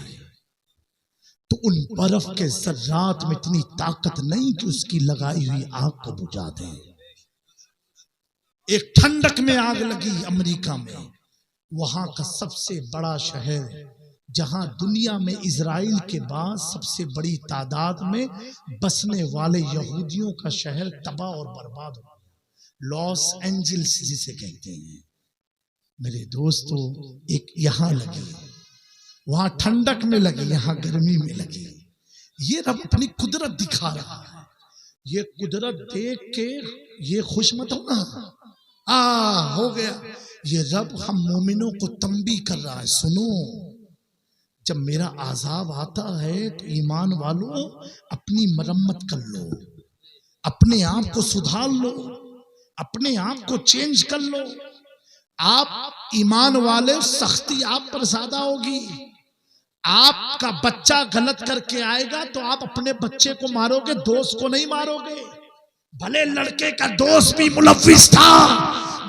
S1: तो उन बर्फ के जर्रात में इतनी ताकत नहीं कि उसकी लगाई हुई आग को बुझा दे। एक ठंडक में आग लगी अमेरिका में, वहां का सबसे बड़ा शहर जहां दुनिया में इजराइल के बाद सबसे बड़ी तादाद में बसने वाले यहूदियों का शहर तबाह और बर्बाद हो, लॉस एंजल्स जिसे कहते हैं। मेरे दोस्तों, एक यहां लगी, वहां ठंडक में लगी, यहां गर्मी में लगी। ये रब अपनी कुदरत दिखा रहा है। ये कुदरत देख के ये खुश मत होना, हो गया। ये रब हम मोमिनों को तंबी कर रहा है, सुनो, जब मेरा आजाब आता है तो ईमान वालों अपनी मरम्मत कर लो, अपने आप को सुधार लो, अपने आप को चेंज कर लो। आप ईमान वाले, सख्ती आप पर ज्यादा होगी। आपका बच्चा गलत करके आएगा तो आप अपने बच्चे को मारोगे, दोस्त को नहीं मारोगे। भले लड़के का दोस्त भी मुलव्विस था,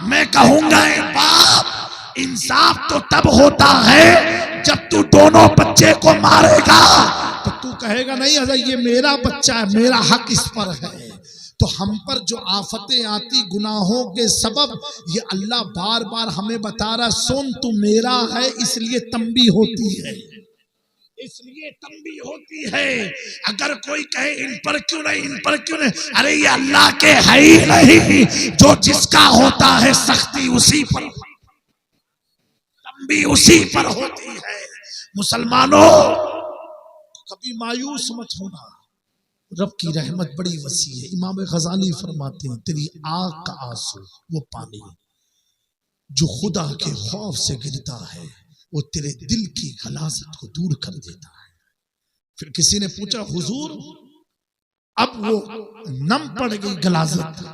S1: मैं कहूंगा बाप, इंसाफ तो तब होता है जब तू दोनों बच्चे को मारेगा तो तू कहेगा नहीं अरे ये मेरा बच्चा है, मेरा हक इस पर है। तो हम पर जो आफतें आती गुनाहों के सबब, ये अल्लाह बार बार हमें बता रहा, सुन तू मेरा है, इसलिए तंबी होती है, इसलिए तंबी होती है। अगर कोई कहे इन पर क्यों नहीं, इन पर क्यों नहीं, अरे ये अल्लाह के है ही नहीं। जो जिसका होता है सख्ती उसी पर, तंबी उसी पर होती है। मुसलमानों, कभी मायूस मत होना, रब की रहमत बड़ी वसी है। इमाम गजाली फरमाते हैं, तेरी आंख का आंसू वो पानी जो खुदा के खौफ से गिरता है, वो तेरे दिल की गलाजत को दूर कर देता है। फिर किसी ने पूछा, हुजूर अब वो नम पड़ गई, गलाजत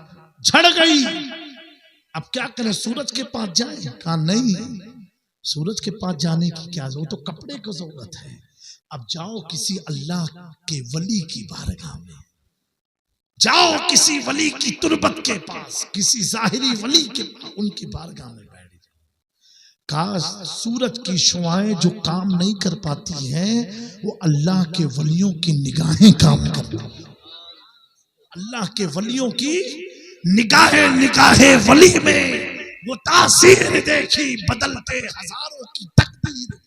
S1: झड़ गई, अब क्या करें, सूरज के पास जाए? कहा नहीं, सूरज के पास जाने की क्या, वो तो कपड़े की जरूरत है। अब जाओ किसी अल्लाह के वली की बारगाह में, जाओ किसी वली की तुरबत के पास, किसी जाहिरी वली के पास, उनकी बारगाह में बैठ जाओ। काश सूरज की शुआएं जो काम नहीं कर पाती हैं, वो अल्लाह के वलियों की निगाहें काम करती हैं। अल्लाह के वलियों की निगाहे वली में वो तासीर देखी, बदलते हजारों की तकदीर।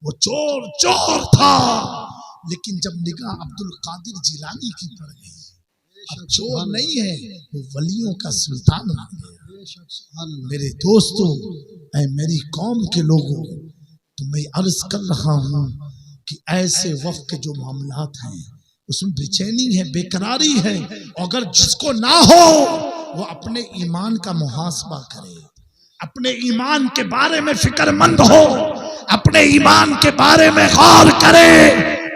S1: वो चोर चोर था, लेकिन जब निगाह अब्दुल कादिर जिलानी की पड़ गई, अब चोर नहीं है, वो वलियों का सुल्तान बन गया। मेरे दोस्तों, ऐ मेरी कौम के लोगों, तो मैं अर्ज कर रहा हूं कि ऐसे वक्त के जो मामलात हैं उसमें बेचैनी है, बेकरारी है। अगर जिसको ना हो वो अपने ईमान का मुहासबा करे, अपने ईमान के बारे में फिक्रमंद हो, अपने ईमान के बारे में गौर करे।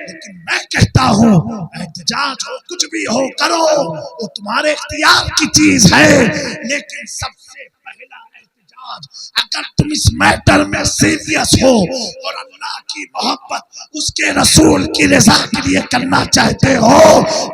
S1: लेकिन मैं कहता हूं, एहतिजाज हो, कुछ भी हो करो, वो तुम्हारे इख्तियार की चीज है। लेकिन सबसे पहला एहतिजाज, अगर तुम इस मैटर में सीरियस हो और अल्लाह की मोहब्बत, उसके रसूल की रजा के लिए करना चाहते हो,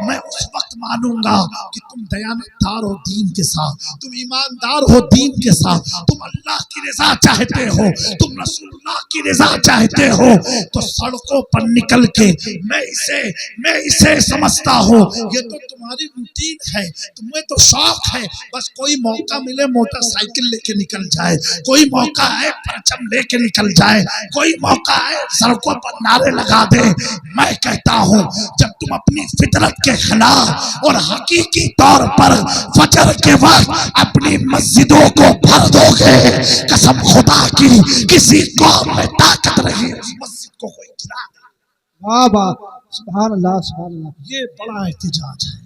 S1: मैं उस वक्त मानूंगा कि तुम दयानतदार हो दीन के साथ, तुम ईमानदार हो दीन के साथ, तुम अल्लाह की रजा चाहते हो, तुम रसूलुल्लाह की रजा चाहते हो। तो सड़कों पर निकल के मैं इसे समझता हूँ, ये तो तुम्हारी रूटीन है, तुम्हें तो शौक है, बस कोई मौका मिले मोटरसाइकिल लेके निकल जाए, कोई मौका है परचम लेके निकल जाए, कोई मौका है सड़कों पर नारे लगा दे। मैं कहता हूँ, जब तुम अपनी फितरत के खिलाफ और हकीकी तौर पर फजर के वक्त अपनी मस्जिदों को भर दोगे, कसम खुदा की, किसी कौम में ताकत रही उस मस्जिद को कोई गिरा दे।
S2: वाह वाह, सुभान अल्लाह, सुभान अल्लाह।
S1: ये बड़ा एहतिजाज है,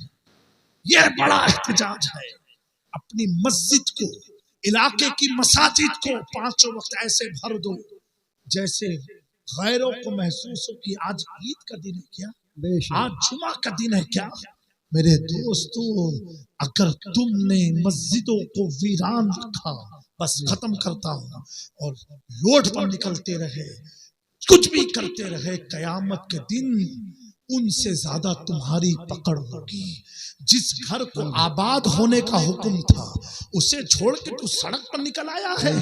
S1: ये बड़ा एहतिजाज है। अपनी मस्जिद को, इलाके की मसाजिद को पांचों वक्त ऐसे भर दो जैसे गैरों को महसूस हो कि आज ईद का दिन है क्या, आज जुमा का दिन है क्या। मेरे दोस्तों, अगर तुमने मस्जिदों को वीरान रखा, बस खत्म करता हूं, और रोड पर निकलते रहे, कुछ भी करते रहे, कयामत के दिन उनसे ज्यादा तुम्हारी पकड़ होगी। जिस घर को आबाद होने का हुक्म था, उसे छोड़ के तू सड़क पर निकल आया है।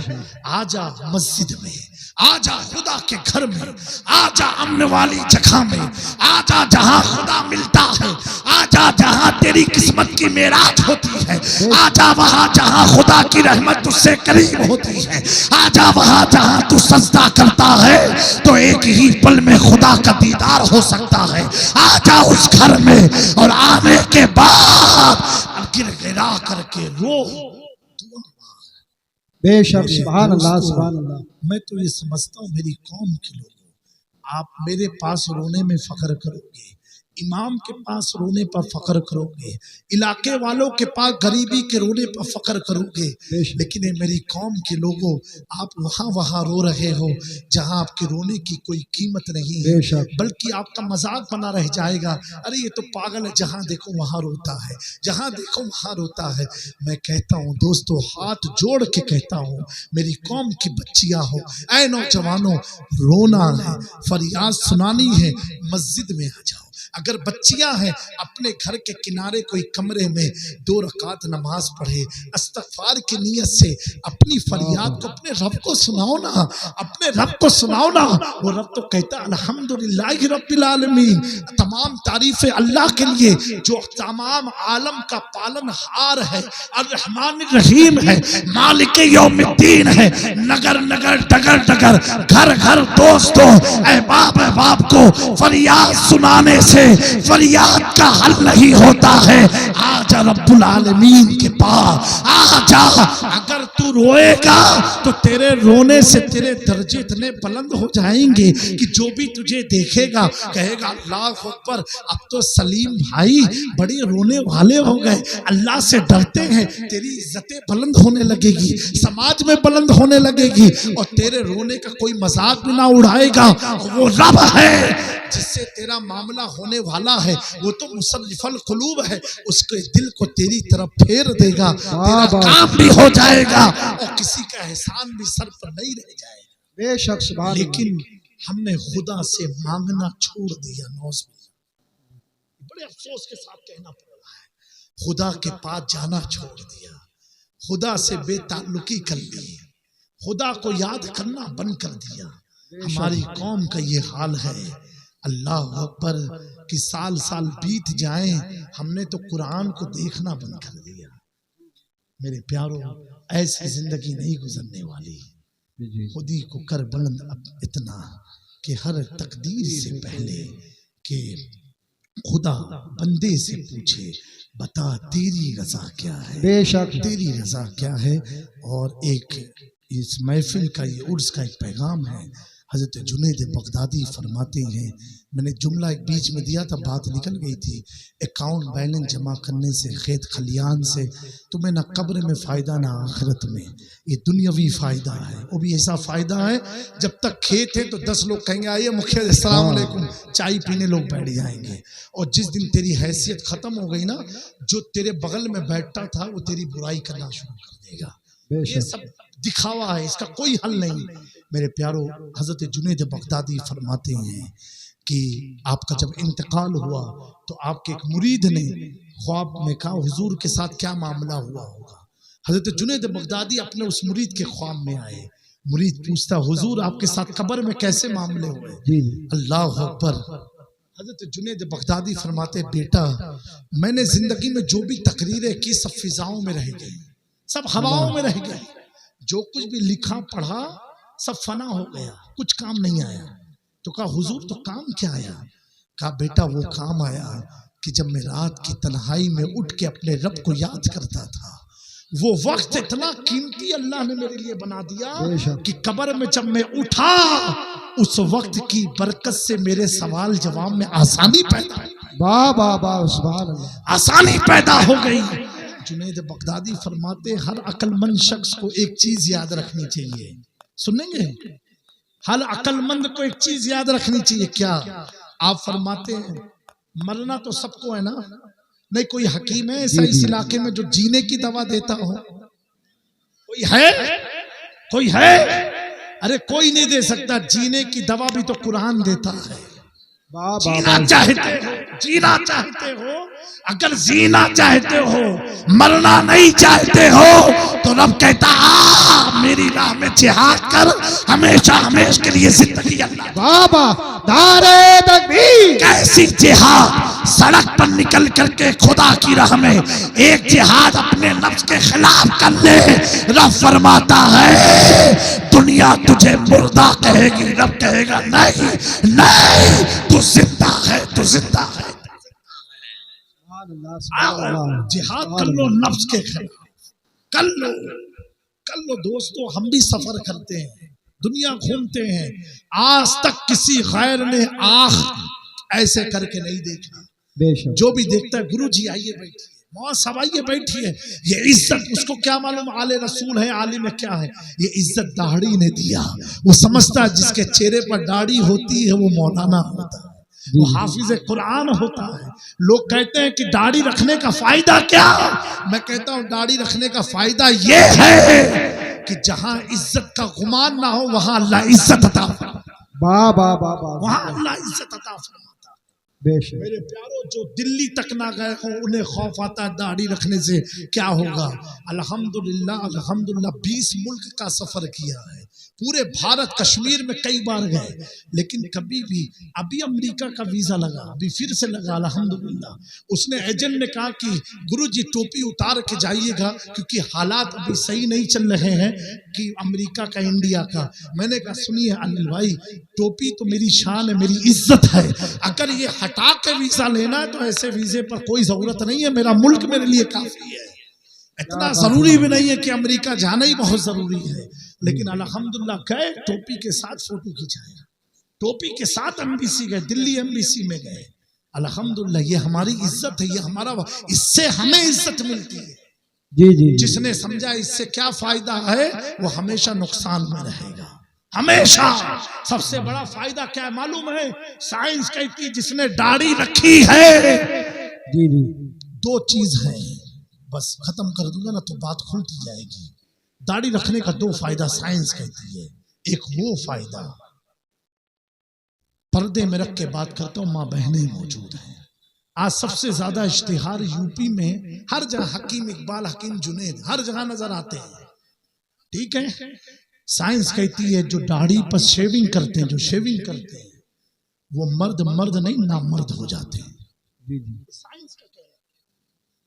S1: आजा मस्जिद में, आजा खुदा के घर में, आजा अमन वाली जगह में, आजा जहां खुदा मिलता है, आजा जहां तेरी किस्मत की मेराज होती है, आजा वहां जहां खुदा की रहमत तुझसे करीब होती है, आजा वहां जहां तू सजदा करता है तो एक ही पल में खुदा का दीदार हो सकता है। आजा उस घर में और आने के बाद गिड़गिड़ा करके रो।
S2: बेशक सुभान अल्लाह सुभान अल्लाह।
S1: मैं तो ये समझता हूँ मेरी कौम के लोगों, आप मेरे पास रोने में फख्र करोगे, इमाम के पास रोने पर फख्र करोगे, इलाके वालों के पास गरीबी के रोने पर फख्र करोगे, लेकिन ये मेरी कौम के लोगों, आप वहाँ रो रहे हो जहाँ आपके रोने की कोई कीमत नहीं है, बल्कि आपका मजाक बना रह जाएगा। अरे ये तो पागल है, जहाँ देखो वहाँ रोता है, जहाँ देखो वहाँ रोता है। मैं कहता हूँ दोस्तों, हाथ जोड़ के कहता हूँ, मेरी कौम की बच्चियाँ हो, ऐ नौजवानों, रोना है, फरियाद सुनानी है, मस्जिद में आ जाओ। अगर बच्चियां हैं, अपने घर के किनारे कोई कमरे में 2 रकात नमाज पढ़े, इस्तग़फ़ार की नीयत से अपनी फरियाद को अपने रब को सुनाओ ना, अपने रब को सुनाओ ना। वो रब तो कहता है अल्हम्दुलिल्लाहि रब्बिल आलमीन, तमाम तारीफें अल्लाह के लिए जो तमाम आलम का पालनहार है, अर्रहमानिर रहीम है, मालिक यौमिद्दीन है। नगर नगर डगर डगर घर घर दोस्तों, ऐ बाप को फरियाद सुनाने से फरियाद का हल नहीं होता है। आजा रब्बुल आलमीन के पास, आजा। अगर तू रोएगा तो तेरे रोने से तेरे दर्जे इतने बुलंद हो जाएंगे कि जो भी तुझे देखेगा कहेगा अल्लाह अकबर, अब तो सलीम भाई बड़े रोने वाले हो गए, अल्लाह से डरते हैं। तेरी इज्जतें बुलंद होने लगेगी, समाज में बुलंद होने लगेगी, और तेरे रोने का कोई मजाक भी ना उड़ाएगा। वो रब है जिससे तेरा मामला होने वाला है, वो तो मुसर्रिफुल कुलूब है, उसके दिल को तेरी तरफ फेर देगा, तेरा काम भी हो जाएगा और किसी का एहसान भी सर पर नहीं रह जाएगा।
S2: बेशक सुभान।
S1: लेकिन हमने खुदा से मांगना छोड़ दिया, बड़े अफसोस के साथ कहना पड़ रहा है, खुदा के पास जाना छोड़ दिया, खुदा से बेताल्लुकी कर ली, खुदा को याद करना बंद कर दिया। हमारी कौम का ये हाल है। अल्लाह अकबर कि साल साल बीत जाएं, हमने तो कुरान को देखना बंद कर दिया। मेरे प्यारों, ऐसी जिंदगी नहीं गुजरने वाली। खुदी को कर बुलंद अब इतना कि हर तकदीर से पहले कि खुदा बंदे से पूछे, बता तेरी रजा क्या है, बेशक तेरी रजा क्या है। और एक इस महफिल का, ये उर्स का एक पैगाम है। हजरत जुनैद बगदादी फरमाते हैं, मैंने जुमला एक बीच में दिया था, बात निकल गई थी, अकाउंट बैलेंस जमा करने से, खेत खलियान से तुम्हें ना कब्र में फ़ायदा ना आखिरत में। ये दुनियावी फ़ायदा है, वो भी ऐसा फ़ायदा है जब तक खेत है तो 10 लोग कहेंगे आइए मुखिया अस्सलाम वालेकुम, चाय पीने लोग बैठ जाएंगे। और जिस दिन तेरी हैसियत ख़त्म हो गई ना, जो तेरे बगल में बैठता था वो तेरी बुराई करना शुरू कर देगा। ये सब दिखावा है, इसका कोई हल नहीं। मेरे प्यारो, हजरत जुनैद बगदादी फरमाते हैं कि आपका जब इंतकाल हुआ तो आपके एक मुरीद ने ख्वाब में कहा हुजूर के साथ क्या मामला हुआ होगा। हजरत जुनैद बगदादी अपने उस मुरीद के ख्वाब में आए। मुरीद पूछता, हुजूर आपके साथ कब्र में कैसे मामले हुए? अल्लाह अकबर। हजरत जुनैद बगदादी फरमाते, बेटा मैंने जिंदगी में जो भी तकरीरें की सब फिजाओं में रह गई, सब हवाओं में रह गई। जो कुछ भी लिखा पढ़ा सब फना हो गया, कुछ काम नहीं आया। तो कहा हुजूर तो काम क्या आया? कहा बेटा वो काम आया कि जब मैं रात की तन्हाई में उठ के अपने रब को याद करता था, वो वक्त इतना कीमती अल्लाह ने मेरे लिए बना दिया कि कब्र में जब मैं उठा, उस वक्त की बरकत से मेरे सवाल जवाब में आसानी पैदा, वाह वाह वाह सुभान अल्लाह, आसानी पैदा हो गई। जुनैद बगदादी फरमाते, हर अक्लमंद शख्स को एक चीज याद रखनी चाहिए, सुनेंगे? हर अक्लमंद को एक चीज याद रखनी चाहिए। क्या? आप फरमाते हैं मरना तो सबको है ना, नहीं कोई हकीम है ऐसा इस इलाके में जो जीने की दवा देता हो? कोई है? कोई है? अरे कोई नहीं दे सकता। जीने की दवा भी तो कुरान देता है। जीना चाहते हो, जीना चाहते हो, अगर जीना चाहते हो, मरना नहीं चाहते हो, तो तो रब कहता आ मेरी राह में जिहाद कर, हमेशा हमेशा के लिए जिंदगी अल्लाह।
S2: बाबा नारे तकबीर।
S1: कैसी जिहाद, सड़क पर निकल करके खुदा की राह में एक जिहाद अपने नफ्स के खिलाफ कर ले, रब फरमाता है दुनिया तुझे मुर्दा कहेगी, रब कहेगा नहीं नहीं तू जिंदा है, तू जिंदा है। जिहाद कर लो नफ्स के खिलाफ, कर लो दोस्तों। हम भी सफर करते हैं, दुनिया घूमते हैं, आज तक किसी गैर ने आँख ऐसे करके नहीं देखा। जो भी देखता है गुरु जी आइए बैठिए, मौत आइए बैठिए, ये इज्जत उसको क्या मालूम आले रसूल है, आलिम में क्या है। ये इज्जत दाढ़ी ने दिया। वो समझता है जिसके चेहरे पर दाढ़ी होती है वो मौलाना होता है, वो हाफिज कुरान होता है। लोग कहते हैं कि दाढ़ी रखने का फायदा क्या? मैं कहता हूँ दाढ़ी रखने का फायदा ये है कि जहां इज्जत का गुमान ना हो वहां अल्लाह इज्जत अता फरमाता, वहां अल्लाह इज्जत अता फरमाता। मेरे प्यारों, जो दिल्ली तक ना गए हो उन्हें खौफ आता है दाढ़ी रखने से क्या होगा। अल्हम्दुलिल्लाह अल्हम्दुलिल्लाह 20 मुल्क का सफर किया है, पूरे भारत कश्मीर में कई बार गए, लेकिन कभी भी अभी अमेरिका का वीजा लगा, अभी फिर से लगा अल्हम्दुलिल्लाह। उसने एजेंट ने कहा कि गुरुजी टोपी उतार के जाइएगा क्योंकि हालात अभी सही नहीं चल रहे हैं कि अमेरिका का इंडिया का। मैंने कहा सुनिए अनिल भाई, टोपी तो मेरी शान है, मेरी इज्जत है, अगर ये हटा के वीजा लेना है तो ऐसे वीजे पर कोई जरूरत नहीं है, मेरा मुल्क मेरे लिए काफी है। इतना जरूरी भी नहीं है कि अमेरिका जाना ही बहुत जरूरी है, लेकिन अल्हम्दुलिल्लाह गए, टोपी के साथ फोटो खिंचाया, टोपी के साथ एमबीसी गए, दिल्ली एमबीसी में गए। अल्हम्दुलिल्लाह ये हमारी इज्जत है, ये हमारा, इससे हमें इज्जत मिलती है। जी जी, जिसने समझा इससे क्या फायदा है वो हमेशा नुकसान में रहेगा, हमेशा। सबसे बड़ा फायदा क्या है मालूम है? साइंस कहती है जिसने दाढ़ी रखी है, जी जी, दो चीज है, बस खत्म कर दूंगा ना तो बात खुलती जाएगी। दाढ़ी रखने का दो फायदा साइंस कहती है। एक वो फायदा, पर्दे में रख के बात करता हूँ, माँ बहनें मौजूद हैं। आज सबसे ज्यादा इश्तिहार यूपी में हर जगह हकीम इकबाल, हकीम जुनेद हर जगह नजर आते हैं, ठीक है। साइंस कहती है जो दाढ़ी पर शेविंग करते हैं, जो शेविंग करते हैं वो मर्द मर्द नहीं नामर्द हो जाते हैं। साइंस का कहना है।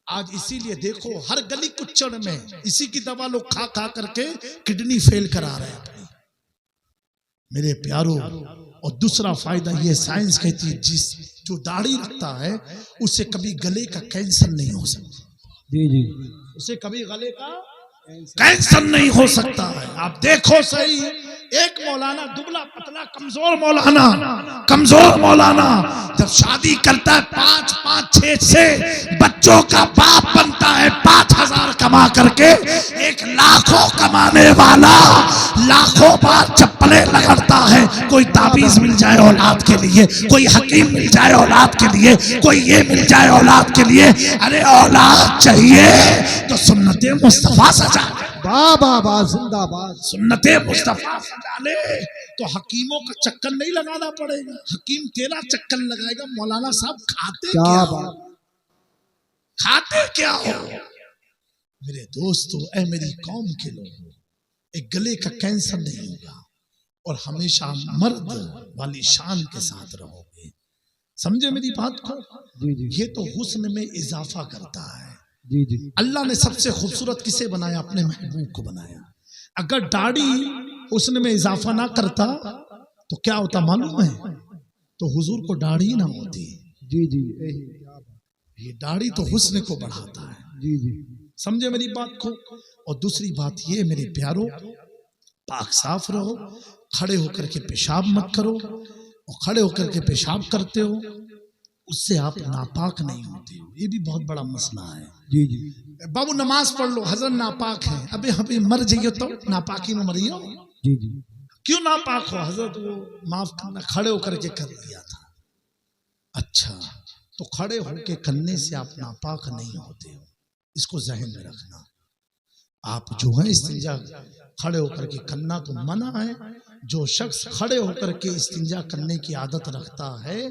S1: आज इसीलिए देखो हर गली कुचड़ में इसी की दवा लोग खा खा करके किडनी फेल करा रहे हैं अपनी, मेरे प्यारों। और दूसरा फायदा ये साइंस कहती है जिस जो दाढ़ी रखता है उसे कभी गले का कैंसर नहीं हो सकता। जी जी, उसे कभी गले का कैंसर नहीं हो सकता है। आप देखो सही, एक मौलाना दुबला पतला कमजोर मौलाना जब शादी करता है 5-5, 6 बच्चों का बाप बनता है, 5,000 कमा करके, एक लाखों कमाने वाला लाखों बार चप्पलें लगड़ता है। कोई ताबीज मिल जाए औलाद के लिए, कोई हकीम मिल जाए औलाद के लिए, कोई ये मिल जाए औलाद के लिए। अरे औलाद चाहिए तो सुन्नते मुस्तफा सजा,
S2: बाबा जिंदाबाद,
S1: सुन्नते मुस्तफा सजा ले तो हकीमों का चक्कर नहीं लगाना पड़ेगा। हकीम तेरा चक्कर लगाएगा। मौलाना साहब खाते क्या हो, खाते क्या हो? मेरे दोस्तों, ऐ मेरी कौम के लोगों, एक गले का कैंसर नहीं होगा और हमेशा मर्द वाली शान के साथ रहोगे। समझे मेरी बात को? जी जी, ये तो हुस्न में इजाफा करता है। जी जी, अल्लाह ने सबसे खूबसूरत किसे बनाया? अपने महबूब को बनाया। अगर दाढ़ी हुस्न में इजाफा ना करता तो क्या होता मालूम है? तो हुजूर को दाढ़ी ना होती। जी जी, ये दाढ़ी तो हुस्न को बढ़ाता है। जी जी, समझे मेरी बात को? और दूसरी बात ये मेरे प्यारों, पाक साफ रहो, खड़े होकर के पेशाब मत करो, और खड़े होकर के पेशाब करते हो उससे आप नापाक नहीं होते हो। ये भी बहुत बड़ा मसला है। जी जी, बाबू नमाज पढ़ लो, हजरत नापाक है, अबे हमें मर जाइए तो नापाकी में मरियो। जी जी, क्यों नापाक हो? हजरत वो माफ करना, खड़े होकर के कर लिया था। अच्छा, तो खड़े होकर करने से आप नापाक नहीं होते हो, इसको जहन में रखना। आप जो है इस्तिंजा खड़े होकर के करना तो मना है। जो शख्स खड़े होकर के इस्तिंजा करने की आदत रखता है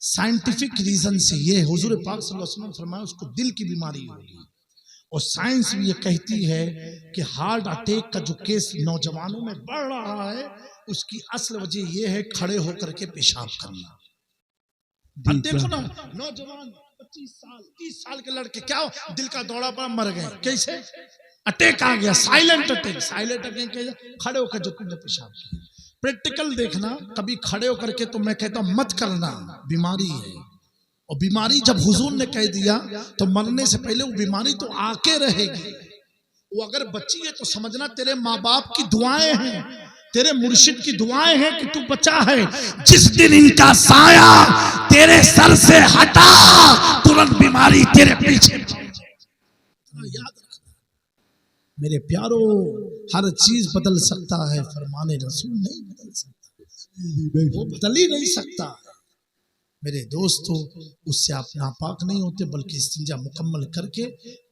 S1: साइंटिफिक रीजन से, ये हुजूर पाक सल्लल्लाहु अलैहि वसल्लम फरमाया उसको दिल की बीमारी होगी। और साइंस भी ये कहती है कि हार्ट अटैक का जो केस नौजवानों में बढ़ रहा है, उसकी असल वजह यह है खड़े होकर के पेशाब करना। अब देखो ना, नौजवान 25 साल 30 साल के लड़के क्या दिल का दौरा पर मर गए, कैसे? अटैक आ गया, साइलेंट अटैक। साइलेंट अटैक खड़े होकर जो तुमने पेशाब किया। प्रैक्टिकल देखना, कभी खड़े होकर के तो मैं कहता हूं मत करना, बीमारी है। और बीमारी जब हुजूर ने कह दिया तो मरने से पहले वो बीमारी तो आके रहेगी। वो अगर बची है तो समझना तेरे माँ बाप की दुआएं हैं, तेरे मुर्शिद की दुआएं हैं कि तू बचा है। जिस दिन इनका साया तेरे सर से हटा, तुरंत बीमारी तेरे पीछे। याद रखना मेरे प्यारो, हर चीज बदल सकता है, फरमाने रसूल नहीं बदल सकता, वो बदल ही नहीं सकता। मेरे दोस्तों, उससे आप नापाक नहीं होते, बल्कि इस्तिंजा मुकम्मल करके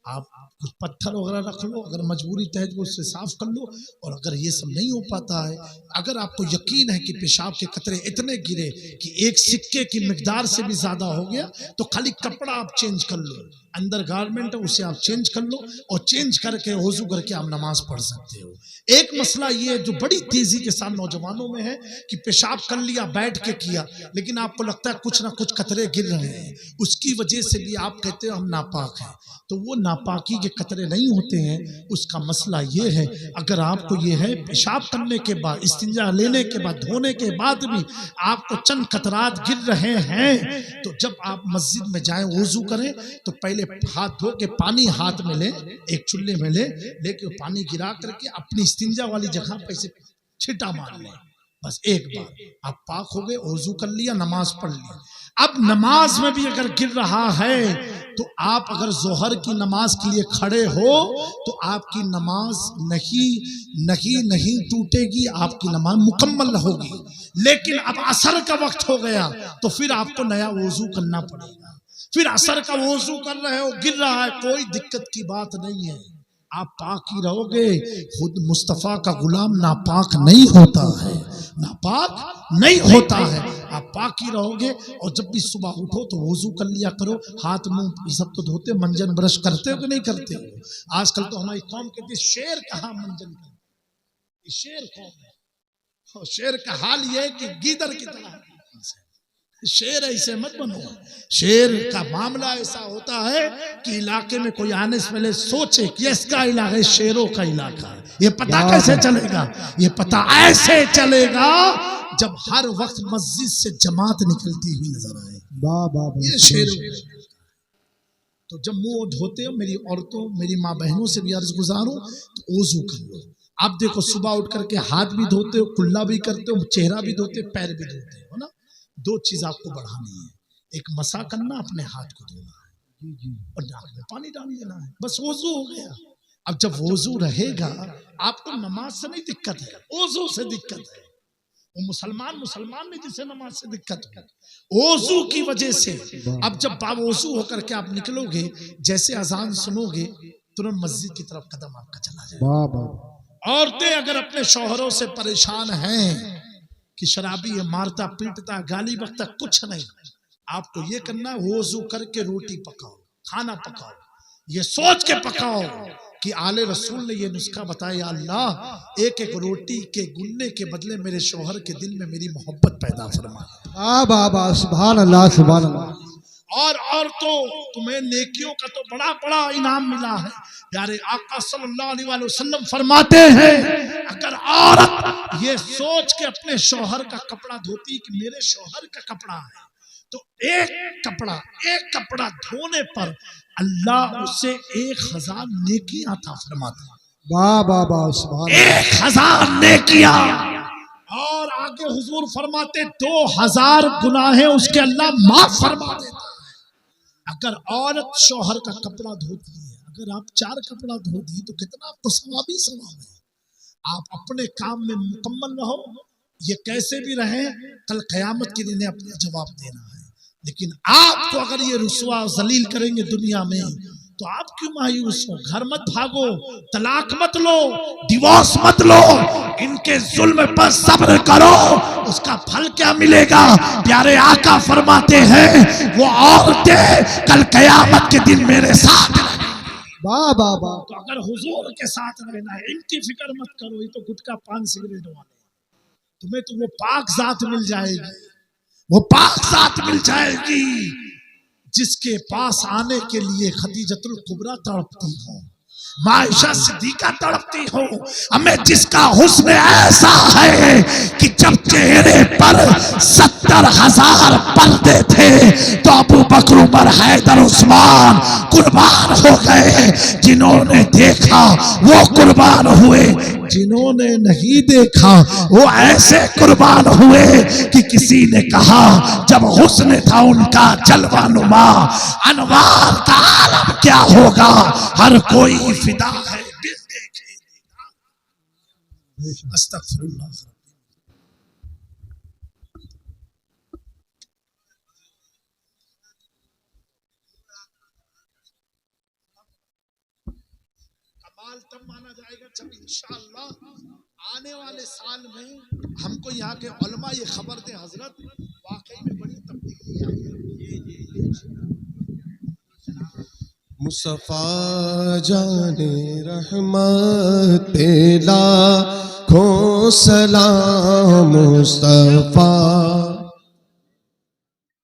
S1: आप कुछ पत्थर वगैरह रख लो, अगर मजबूरी तय तो उससे साफ कर लो। और अगर ये सब नहीं हो पाता है, अगर आपको यकीन है कि पेशाब के कतरे इतने गिरे कि एक सिक्के की मिकदार से भी ज्यादा हो गया, तो खाली कपड़ा आप चेंज कर लो, अंदर गारमेंट है उसे आप चेंज कर लो, और चेंज करके वजू करके आप नमाज पढ़ सकते हो। एक मसला ये जो बड़ी तेजी के साथ नौजवानों में है कि पेशाब कर लिया, बैठ के किया, लेकिन आपको लगता है कुछ ना कुछ कतरे गिर रहे हैं, उसकी वजह से भी आप कहते हो हम नापाक हैं। तो वो नापाकी के कतरे नहीं होते हैं, उसका मसला ये है, अगर आपको ये है पेशाब करने के बाद, इस्तिंजा लेने के बाद, धोने के बाद भी आपको चंद कतरात गिर रहे हैं, तो जब आप मस्जिद में जाएं, वुजू करें, तो पहले हाथ धो के पानी हाथ में ले, एक चुल्ले में लेके पानी गिरा करके अपनी इस्तिंजा वाली जगह पे से छिटा मार लें। बस एक बार आप पाक हो गए, वुजू कर लिया, नमाज पढ़ लिया। अब नमाज में भी अगर गिर रहा है तो आप अगर जोहर की नमाज के लिए खड़े हो तो आपकी नमाज नहीं टूटेगी, आपकी नमाज मुकम्मल होगी। लेकिन अब असर का वक्त हो गया तो फिर आपको नया वुजू करना पड़ेगा। फिर असर का वुजू कर रहे हो, गिर रहा है, कोई दिक्कत की बात नहीं है, आप पाक ही रहोगे। खुद मुस्तफ़ा का गुलाम नापाक नहीं होता है, नापाक नहीं होता है, आप पाक ही रहोगे। और जब भी सुबह उठो तो वुजू कर लिया करो, हाथ मुंह सब तो धोते, मंजन ब्रश करते हो कि नहीं करते हो? आजकल तो हमारी कौम कहती है शेर कहाँ मंजन कर, शेर कौन है? शेर का हाल ये है कि गीदड़ की तरह। शेर ऐसे मत बनो। शेर का मामला ऐसा होता है कि इलाके में कोई आने से पहले सोचे कि इसका इलाका है, शेरों का इलाका है। ये पता कैसे चलेगा? ये पता ऐसे चलेगा जब हर वक्त मस्जिद से जमात निकलती हुई नजर आए। ये शेरों। तो जब मुंह धोते हो, मेरी औरतों, मेरी माँ बहनों से भी अर्ज गुजारूं, तो वुजू कर लो। आप देखो सुबह उठ करके हाथ भी धोते हो, कुल्ला भी करते हो, चेहरा भी धोते हो, पैर भी धोते हो ना। दो चीज आपको बढ़ानी है, एक मसा करना, अपने हाथ को धोना है और नाक में पानी डाल देना है, बस वुजू हो गया। अब जब वुजू रहेगा आपको नमाज से नहीं दिक्कत है, वुजू से दिक्कत है। वो मुसलमान नहीं जिसे नमाज से दिक्कत है, वुजू की वजह से। अब जब बावुजू होकर के आप निकलोगे, जैसे अजान सुनोगे, तुरंत मस्जिद की तरफ कदम आपका चला जाएगा। औरतें अगर अपने शौहरों से परेशान हैं कि शराबी है, मारता पीटता, गाली बकता, कुछ नहीं, आपको ये करना है वुजू करके रोटी पकाओ, खाना पकाओ, ये सोच के पकाओ कि आले रसूल ने ये नुस्खा बताया, अल्लाह एक एक रोटी के गुनने के बदले मेरे शौहर के दिल में मेरी मोहब्बत पैदा फरमा।
S2: सुभान अल्लाह, सुभान अल्लाह।
S1: और तो तुम्हें नेकियों का तो बड़ा बड़ा इनाम मिला है। प्यारे आका सल्लल्लाहु अलैहि वसल्लम फरमाते हैं, अगर औरत ये सोच के अपने शौहर का कपड़ा धोती कि मेरे शौहर का कपड़ा है, तो एक कपड़ा धोने पर अल्लाह उसे 1000 नेकियां अता फरमाता है। 1000 नेकियां। और आगे हुजूर फरमाते 2000 गुनाहें उसके अल्लाह माफ फरमा देता है। अगर औरत शौहर का कपड़ा धोती है, अगर आप 4 कपड़ा धो दी तो कितना आपको सवाब ही सवाब है। आप अपने काम में मुकम्मल रहो, ये कैसे भी रहे, कल क़यामत के दिन अपना जवाब देना है। लेकिन आपको अगर ये रुसवा जलील करेंगे दुनिया में, तो आप क्यों मायूस हो? घर मत भागो, तलाक मत लो, डिवोर्स मत लो, इनके जुल्म पर सब्र करो, उसका फल क्या मिलेगा? प्यारे आका फरमाते हैं वो औरतें कल कयामत के दिन मेरे साथ रहेंगी।
S2: वाह वाह वाह।
S1: तो अगर हुजूर के साथ रहना है, इनकी फिक्र मत करो, ये तो गुटखा पान सिगरेट वाले, तुम्हें तो वो पाक जात मिल जाएगी, वो पाक जात मिल जाएगी जिसके पास आने के लिए खदीजतुल कुबरा तड़पती हो, मायशा सिद्दीका तड़पती हो। हमें जिसका हुस्न ऐसा है कि जब चेहरे पर 70,000 पर्दे थे तो अबू बकर, उमर, हैदर, उस्मान कुर्बान हो गए। जिन्होंने देखा वो कुर्बान हुए, जिन्होंने नहीं देखा वो ऐसे कुर्बान हुए कि किसी ने कहा जब हुस्न था उनका जलवा नुमा, अनवार का आलम क्या होगा, हर कोई फिदा है दिल देखे। अस्तगफिरुल्लाह। कमाल तब माना जाएगा जब इंशाअल्लाह आने वाले साल में हमको यहाँ के उलमा ये खबर दे, हजरत वाकई में बड़ी तब्दीली आई है।
S3: मुस्तफा जाने रहमत लाखों सलाम मुस्तफा।